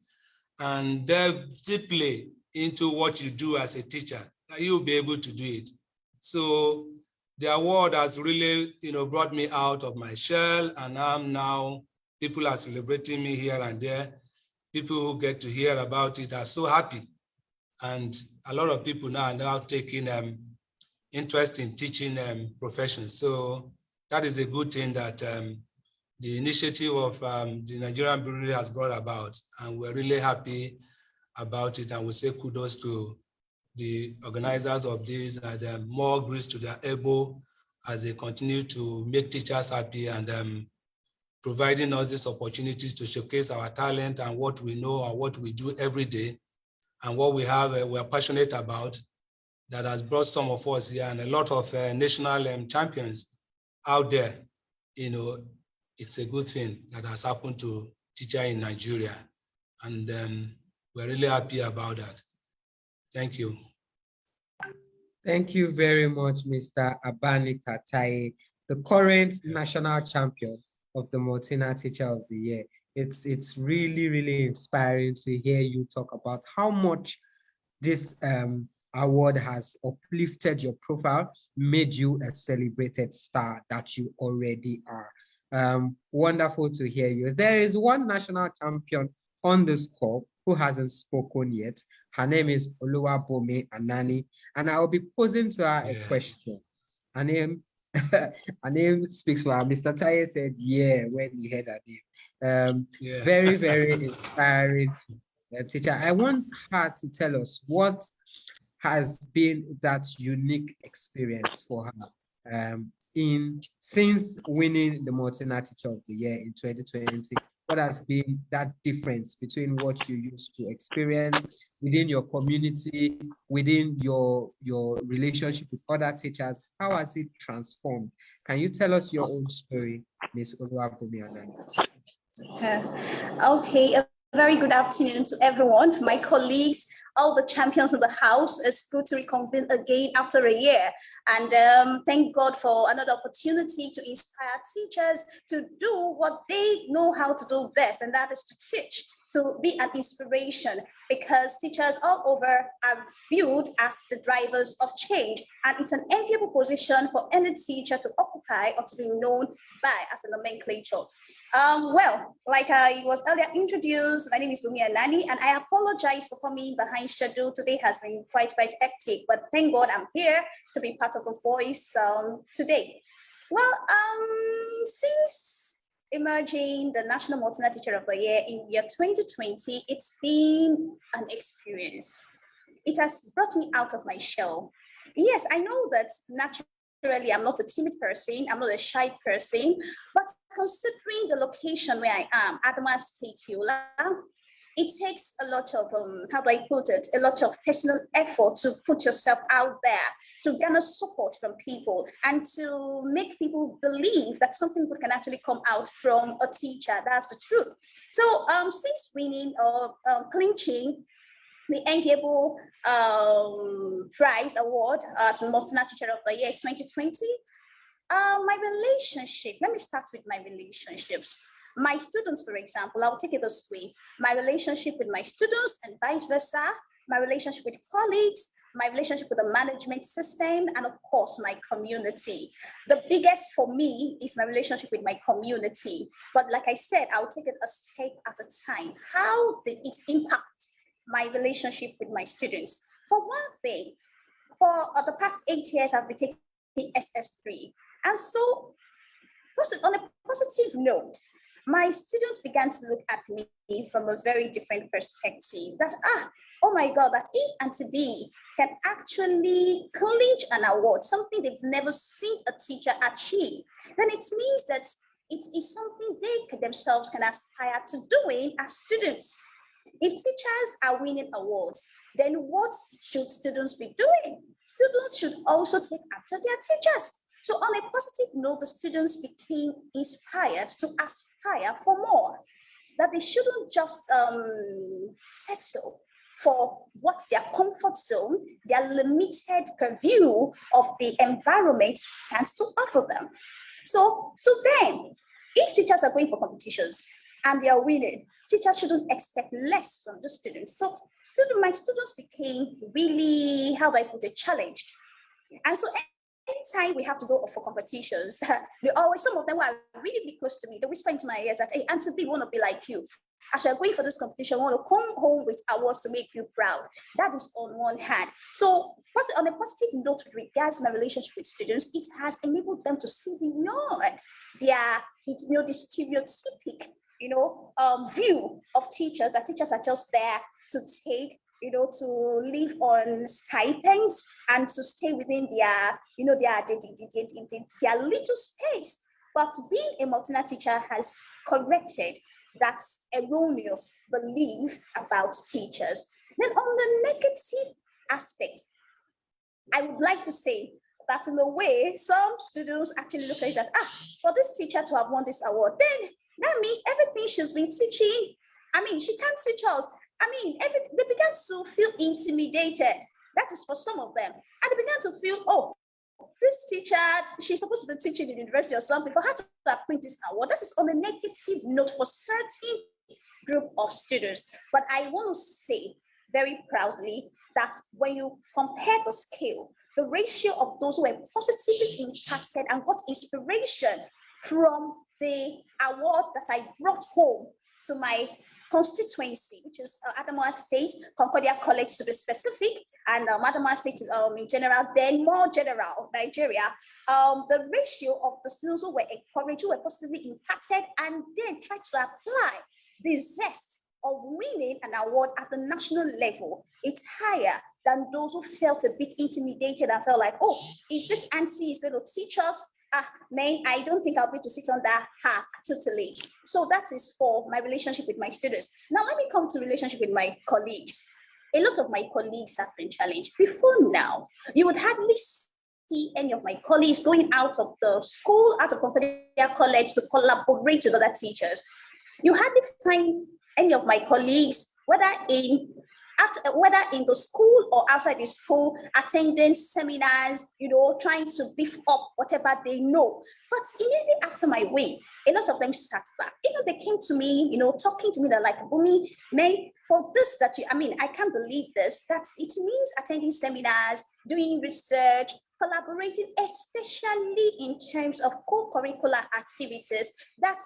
and delve deeply into what you do as a teacher, you'll be able to do it. So the award has really, brought me out of my shell, and I'm now, people are celebrating me here and there. People who get to hear about it are so happy. And a lot of people now are now taking interest in teaching profession. So that is a good thing that the initiative of the Nigerian Brewery has brought about, and we're really happy about it. And we say kudos to the organizers of this, and more grace to their elbow as they continue to make teachers happy, and providing us this opportunity to showcase our talent and what we know and what we do every day, and what we have, we're passionate about, that has brought some of us here and a lot of national champions out there. It's a good thing that has happened to teacher in Nigeria, and we're really happy about that. Thank you. Thank you very much, Mr. Abanika Taye, the current national champion of the Maltina Teacher of the Year. It's really, really inspiring to hear you talk about how much this award has uplifted your profile, made you a celebrated star that you already are. Wonderful to hear you. There is one national champion on this call who hasn't spoken yet. Her name is Oluwabumi Anani, and I will be posing to her a question. Her name speaks for her. Mr. Taye said, yeah, when he heard her name. Very, very inspiring teacher. I want her to tell us what has been that unique experience for her since winning the Maltina Teacher of the Year in 2020. What has been that difference between what you used to experience within your community, within your relationship with other teachers? How has it transformed? Can you tell us your own story, Ms. Oluwabumi Anani? Okay, a very good afternoon to everyone, my colleagues, all the champions of the house. It's good to reconvene again after a year. And thank God for another opportunity to inspire teachers to do what they know how to do best, and that is to teach, to be an inspiration, because teachers all over are viewed as the drivers of change. And it's an enviable position for any teacher to occupy or to be known by as a nomenclature. Well, like I was earlier introduced, my name is Bumi Anani, and I apologize for coming behind schedule. Today has been quite hectic, but thank God I'm here to be part of the voice today. Well, since emerging the National Maltina Teacher of the Year in year 2020, it's been an experience. It has brought me out of my shell. Yes, I know that naturally I'm not a timid person, I'm not a shy person, but considering the location where I am, Adama State, Yola, it takes a lot of, how do I put it, a lot of personal effort to put yourself out there, to garner support from people, and to make people believe that something good can actually come out from a teacher. That's the truth. So since winning or clinching the enviable prize award as Maltina Teacher of the Year 2020, my relationship, let me start with my relationships. My students, for example, I'll take it this way. My relationship with my students and vice versa, my relationship with colleagues, my relationship with the management system, and of course, my community. The biggest for me is my relationship with my community. But like I said, I'll take it a step at a time. How did it impact my relationship with my students? For one thing, for the past 8 years, I've been taking SS3. And so, on a positive note, my students began to look at me from a very different perspective. That, oh my God, that E and to B can actually clinch an award, something they've never seen a teacher achieve. Then it means that it is something they themselves can aspire to doing as students. If teachers are winning awards, then what should students be doing? Students should also take after their teachers. So on a positive note, the students became inspired to aspire aspire for more, that they shouldn't just settle for what their comfort zone, their limited purview of the environment stands to offer them. So then, if teachers are going for competitions and they are winning, teachers shouldn't expect less from the students. So my students became really, how do I put it, challenged. And so anytime we have to go for competitions, some of them were really close to me. They whisper into my ears that, hey, Auntie B, we want to be like you. As you're going for this competition, we want to come home with awards to make you proud. That is on one hand. So on a positive note with regards to my relationship with students, it has enabled them to see beyond the stereotypic, view of teachers, that teachers are just there to take, to live on stipends and to stay within their little space. But being a Maltina teacher has corrected that erroneous belief about teachers. Then on the negative aspect, I would like to say that in a way, some students actually look at it as, for this teacher to have won this award, then that means everything she's been teaching, she can't teach us. They began to feel intimidated. That is for some of them. And they began to feel, oh, this teacher, she's supposed to be teaching in the university or something, for her to appoint this award. That is on a negative note for certain group of students. But I want to say very proudly that when you compare the scale, the ratio of those who were positively impacted and got inspiration from the award that I brought home to my constituency, which is Adamawa State, Concordia College to be specific, and Adamawa State in general, then more general, Nigeria, the ratio of the students who were encouraged, who were positively impacted, and then tried to apply the zest of winning an award at the national level, it's higher than those who felt a bit intimidated and felt like, oh, if this auntie is going to teach us, I don't think I'll be able to sit under her totally. So that is for my relationship with my students. Now let me come to relationship with my colleagues. A lot of my colleagues have been challenged. Before now, you would hardly see any of my colleagues going out of the school, out of Concordia College to collaborate with other teachers. You hardly find any of my colleagues, whether in the school or outside the school, attending seminars, trying to beef up whatever they know. But immediately after my win, a lot of them sat back. They came to me, talking to me, they're like, Bumi, May, for this that I can't believe this, that it means attending seminars, doing research, collaborating, especially in terms of co-curricular activities, that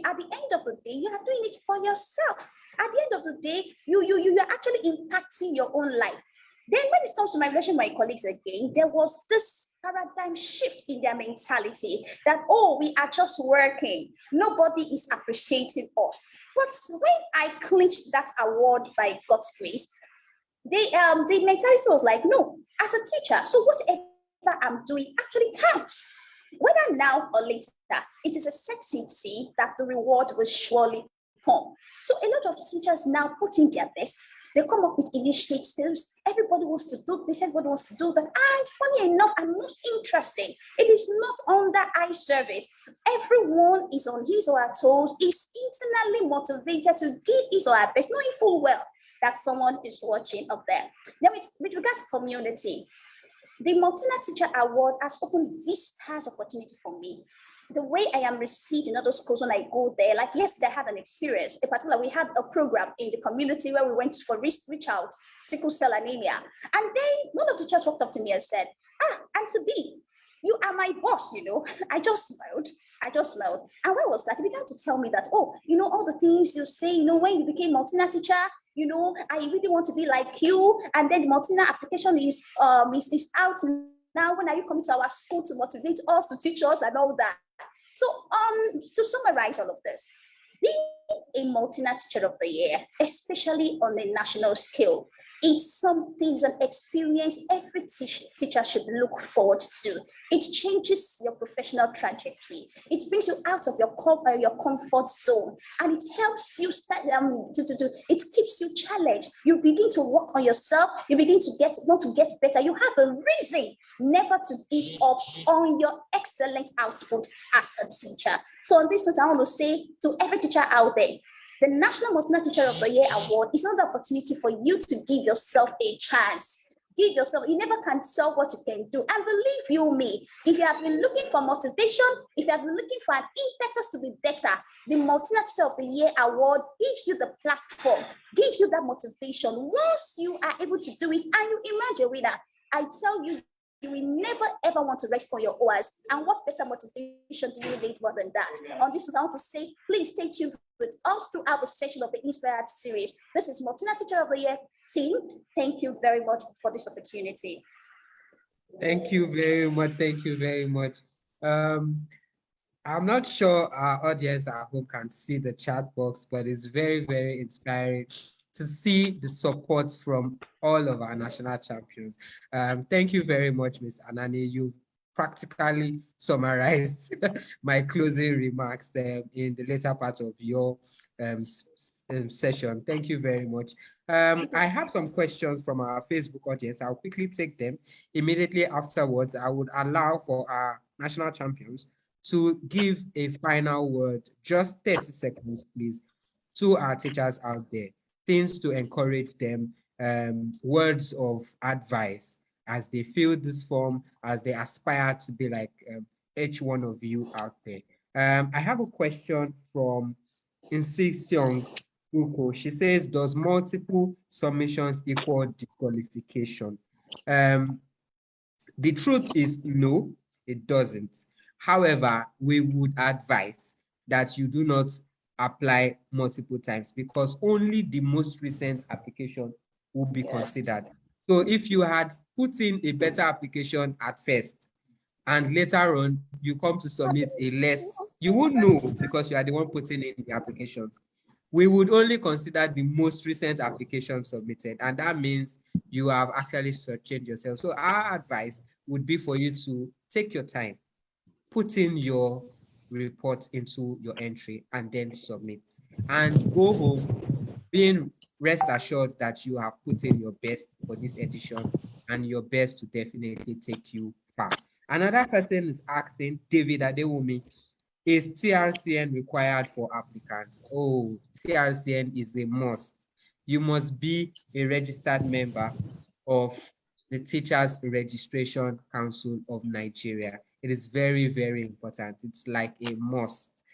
at the end of the day, you are doing it for yourself. At the end of the day, you're actually impacting your own life. Then when it comes to my relation with my colleagues again, there was this paradigm shift in their mentality that, oh, we are just working. Nobody is appreciating us. But when I clinched that award by God's grace, the mentality was like, no, as a teacher, so whatever I'm doing actually counts. Whether now or later, it is a certainty that the reward will surely come. So a lot of teachers now put in their best. They come up with initiatives. Everybody wants to do this, everybody wants to do that. And funny enough, and most interesting, it is not under eye service. Everyone is on his or her toes, is internally motivated to give his or her best, knowing full well that someone is watching up there. Now, with regards to community, the Maltina Teacher Award has opened vistas of opportunity for me. The way I am received in other schools when I go there, like yesterday I had an experience. In particular, we had a program in the community where we went for reach out sickle cell anemia. And then one of the teachers walked up to me and said, Auntie B, you are my boss, I just smiled. And what was that? He began to tell me that, all the things you say, when you became Maltina teacher, I really want to be like you. And then the Maltina application is out now. When are you coming to our school to motivate us, to teach us and all that? So to summarize all of this, being a Maltina Teacher of the Year, especially on a national scale, It's something, an experience every teacher should look forward to. It changes your professional trajectory. It brings you out of your comfort zone, and it helps you start. It keeps you challenged. You begin to work on yourself. You begin to want to get better. You have a reason never to give up on your excellent output as a teacher. So on this note, I want to say to every teacher out there, the National Maltina Teacher of the Year Award is another opportunity for you to give yourself a chance. Give yourself, you never can tell what you can do. And believe you me, if you have been looking for motivation, if you have been looking for an impetus to be better, the Maltina Teacher of the Year Award gives you the platform, gives you that motivation. Once you are able to do it and you emerge a winner, I tell you, you will never ever want to rest on your oars. And what better motivation do you need more than that? On this, I want to say, please stay tuned with us throughout the session of the Inspired series. This is Maltina Teacher of the Year team. Thank you very much for this opportunity. Thank you very much. Thank you very much. I'm not sure our audience at home can see the chat box, but it's very, very inspiring to see the support from all of our national champions. Thank you very much, Ms. Anani. You practically summarized my closing remarks in the later part of your session. Thank you very much. I have some questions from our Facebook audience. I'll quickly take them. Immediately afterwards, I would allow for our national champions to give a final word, just 30 seconds, please, to our teachers out there, things to encourage them, words of advice as they fill this form, as they aspire to be like each one of you out there. I have a question from Insi Seong Uko. She says, does multiple submissions equal disqualification? The truth is no, it doesn't. However, we would advise that you do not apply multiple times because only the most recent application will be considered. So if you had put in a better application at first and later on you come to submit a less, you won't know because you are the one putting in the applications. We would only consider the most recent application submitted, and that means you have actually changed yourself. So our advice would be for you to take your time, put in your report into your entry, and then submit. And go home being rest assured that you have put in your best for this edition and your best to definitely take you far. Another person is asking, David Adewumi, is TRCN required for applicants? Oh, TRCN is a must. You must be a registered member of the Teachers Registration Council of Nigeria. It is very, very important. It's like a must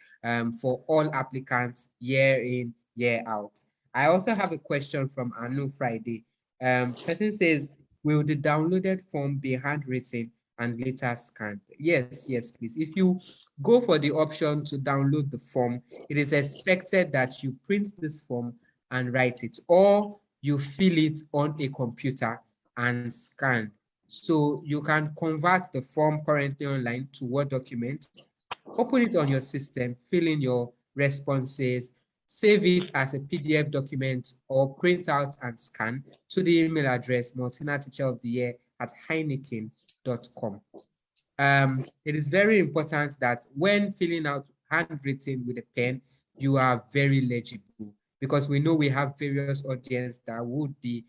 for all applicants year in, year out. I also have a question from Anu Friday. Person says, will the downloaded form be handwritten and later scanned? Yes, yes, please. If you go for the option to download the form, it is expected that you print this form and write it, or you fill it on a computer and scan. So you can convert the form currently online to Word document, open it on your system, fill in your responses, save it as a PDF document, or print out and scan to the email address maltinateacheroftheyear@heineken.com. It is very important that when filling out handwritten with a pen, you are very legible, because we know we have various audience that would be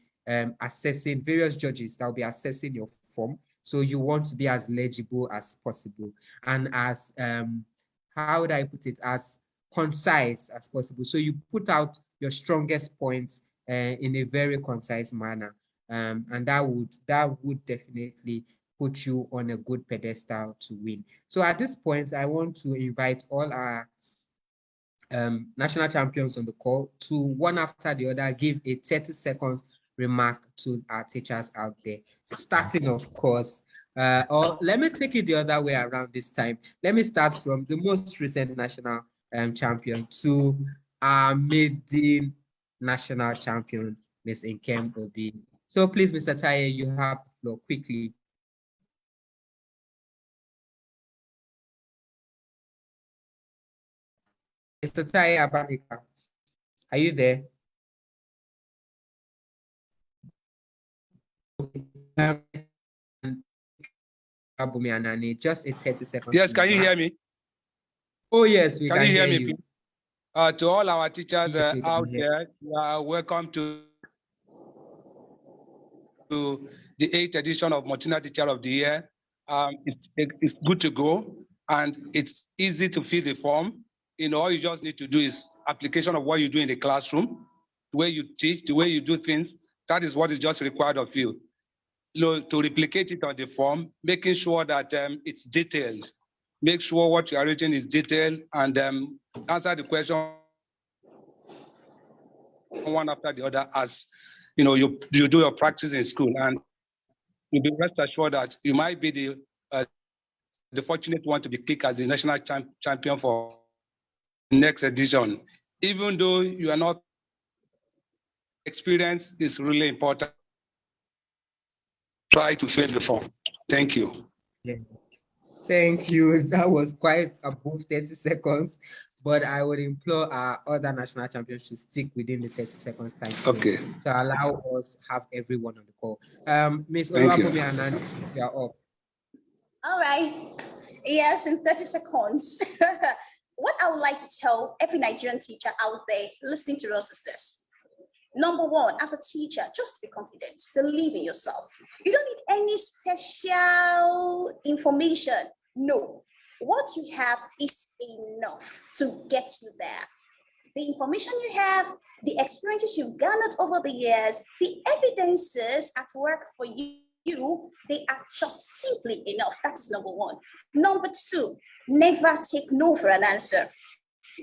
assessing, various judges that will be assessing your form. So you want to be as legible as possible and as, how would I put it, as concise as possible. So you put out your strongest points in a very concise manner. And that would definitely put you on a good pedestal to win. So at this point, I want to invite all our national champions on the call to, one after the other, give a 30-second remark to our teachers out there, starting, of course, or let me take it the other way around this time. Let me start from the most recent national champion to our maiden national champion, Ms. Nkem Obi. So please, Mr. Taye, you have the floor quickly. Mr. Taye Abanika, are you there? Abumi and Anani, just a 30-second. Yes, can you hear me? Oh, yes, we Can can you hear hear me, you. please? To all our teachers Yes, we can out hear. there, you are welcome to the 8th edition of Maltina Teacher of the Year. It's good to go, and it's easy to fill the form. You know, all you just need to do is application of what you do in the classroom, the way you teach, the way you do things. That is what is just required of you. You know, to replicate it on the form, making sure that it's detailed. Make sure what you are writing is detailed, and answer the question one after the other as you know you do your practice in school, and you'll be rest assured that you might be the fortunate one to be picked as the national champion for next edition. Even though you are not, experience is really important. Try to fill the form. Thank you. Yeah. Thank you. That was quite above 30 seconds, but I would implore our other national champions to stick within the 30 seconds time frame, Okay. to allow us have everyone on the call. Miss Thank you. Oluwabomi Anani, you are up. All right. Yes, in 30 seconds. What I would like to tell every Nigerian teacher out there listening to us is this. Number one, as a teacher, just be confident, believe in yourself. You don't need any special information. No, what you have is enough to get you there. The information you have, the experiences you've garnered over the years, the evidences at work for you, they are just simply enough. That is number one. Number two, never take no for an answer.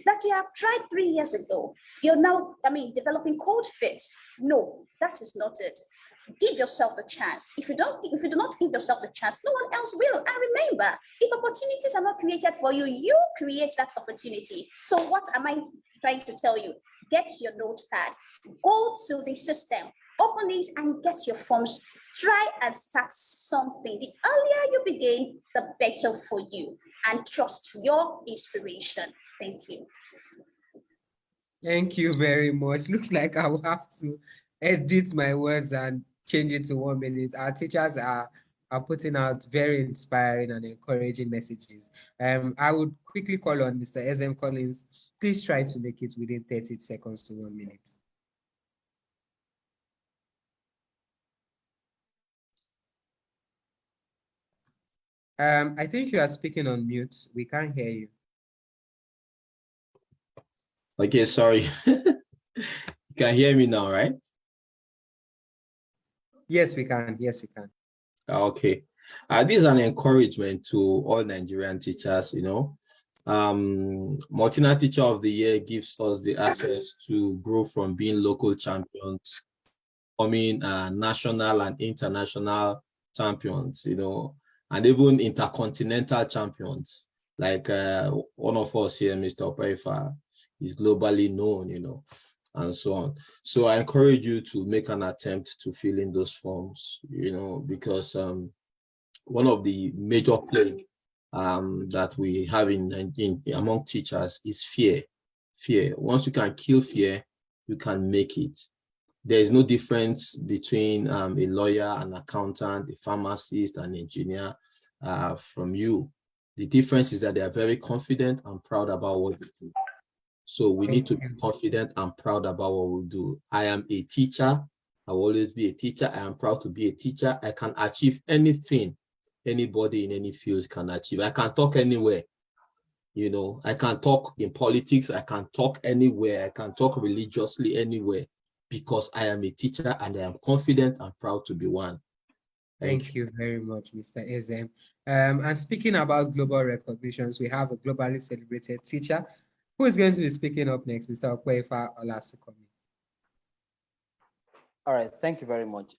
That you have tried 3 years ago, you're now, developing cold fits. No, that is not it. Give yourself the chance. If you do not give yourself the chance, no one else will. And remember, if opportunities are not created for you, you create that opportunity. So what am I trying to tell you? Get your notepad, go to the system, open it and get your forms. Try and start something. The earlier you begin, the better for you. And trust your inspiration. Thank you. Thank you very much. Looks like I will have to edit my words and change it to 1 minute. Our teachers are putting out very inspiring and encouraging messages. I would quickly call on Mr. SM Collins. Please try to make it within 30 seconds to 1 minute. I think you are speaking on mute. We can't hear you. Okay, sorry. You can hear me now, right? Yes, we can. Yes, we can. Okay. This is an encouragement to all Nigerian teachers, Maltina Teacher of the Year gives us the access to grow from being local champions, becoming national and international champions, and even intercontinental champions. Like one of us here, Mr. Opaifa, is globally known, and so on. So I encourage you to make an attempt to fill in those forms, because one of the major plague that we have among teachers is fear. Fear. Once you can kill fear, you can make it. There is no difference between a lawyer, an accountant, a pharmacist, an engineer from you. The difference is that they are very confident and proud about what they do. So we need to be confident and proud about what we do. I am a teacher. I will always be a teacher. I am proud to be a teacher. I can achieve anything anybody in any field can achieve. I can talk anywhere. I can talk in politics. I can talk anywhere. I can talk religiously anywhere because I am a teacher and I am confident and proud to be one. Thank you very much, Mr. SM. And speaking about global recognitions, we have a globally celebrated teacher who is going to be speaking up next, Mr. Okwefa Olasukomi. All right, thank you very much.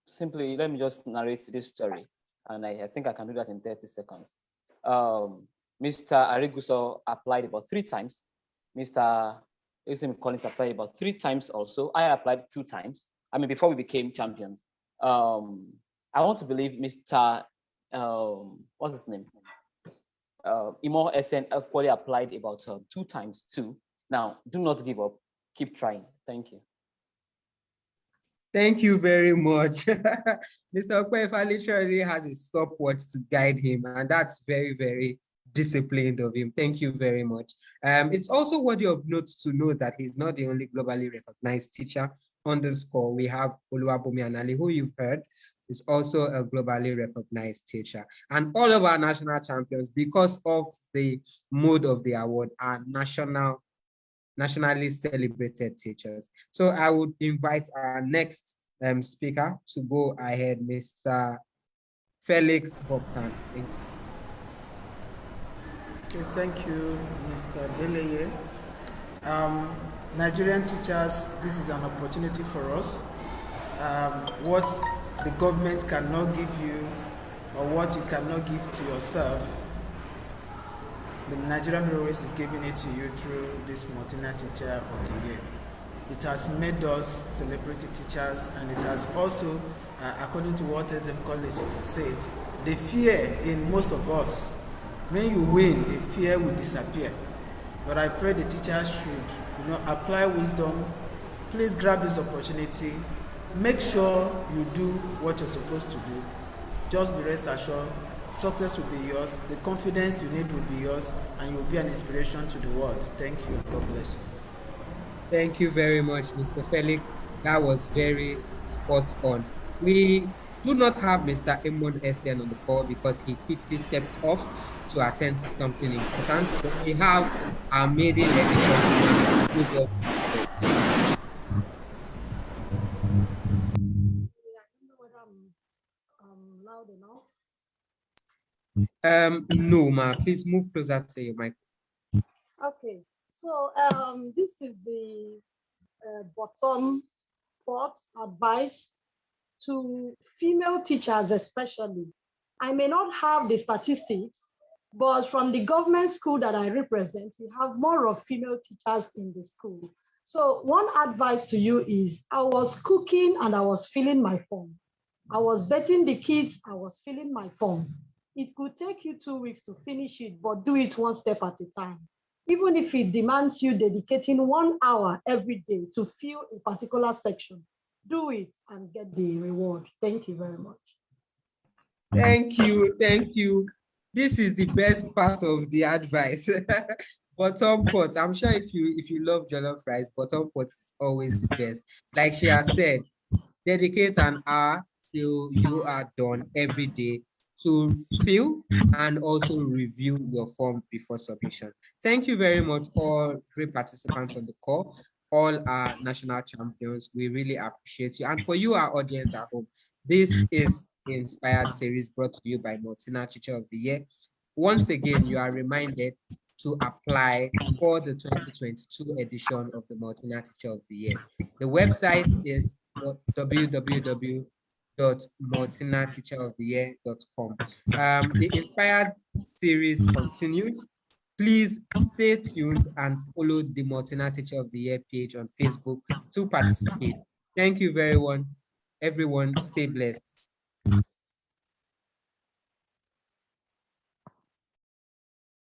Simply, let me just narrate this story, and I think I can do that in 30 seconds. Mr. Ariguso applied about 3 times. Mr. SM Collins applied about 3 times also. I applied 2 times. Before we became champions. I want to believe Mr. What's his name? Imo SN equally applied about 2 times too. Now, do not give up. Keep trying. Thank you. Thank you very much. Mr. Okwefa literally has a stopwatch to guide him, and that's very, very disciplined of him. Thank you very much. It's also worthy of note to know that he's not the only globally recognized teacher on the score. We have Oluwabomi Anali, who you've heard, is also a globally recognized teacher. And all of our national champions, because of the mode of the award, are nationally celebrated teachers. So I would invite our next speaker to go ahead, Mr. Felix Boktan. Thank you. Okay, thank you, Mr. Deleye. Nigerian teachers, this is an opportunity for us. What the government cannot give you or what you cannot give to yourself, the Nigerian Railways is giving it to you through this Maltina Teacher of the Year. It has made us celebrity teachers, and it has also, according to what SM Collins said, the fear in most of us, when you win, the fear will disappear. But I pray the teachers should, apply wisdom. Please grab this opportunity. Make sure you do what you're supposed to do. Just be rest assured, success will be yours. The confidence you need will be yours, and you'll be an inspiration to the world. Thank you. God bless you. Thank you very much, Mr. Felix. That was very spot on. We do not have Mr. Emon Essien on the call because he quickly stepped off to attend to something important, but we have our maiden edition. Loud enough? No, ma, please move closer to your mic. Okay, so this is the bottom part advice to female teachers especially. I may not have the statistics, but from the government school that I represent, we have more of female teachers in the school. So one advice to you is, I was cooking and I was filling my form. I was betting the kids, I was filling my form. It could take you 2 weeks to finish it, but do it one step at a time. Even if it demands you dedicating 1 hour every day to fill a particular section, do it and get the reward. Thank you very much. Thank you, thank you. This is the best part of the advice. Bottom pot. I'm sure if you love jollof rice, bottom pot is always the best. Like she has said, dedicate an hour till you are done every day to fill and also review your form before submission. Thank you very much, all great participants on the call, all our national champions. We really appreciate you. And for you, our audience at home, this is the Inspired series brought to you by Maltina Teacher of the Year. Once again, you are reminded to apply for the 2022 edition of the Maltina Teacher of the Year. The website is www.maltinateacheroftheyear.com. The Inspired series continues. Please stay tuned and follow the Maltina Teacher of the Year page on Facebook to participate. Thank you, everyone. Everyone, stay blessed.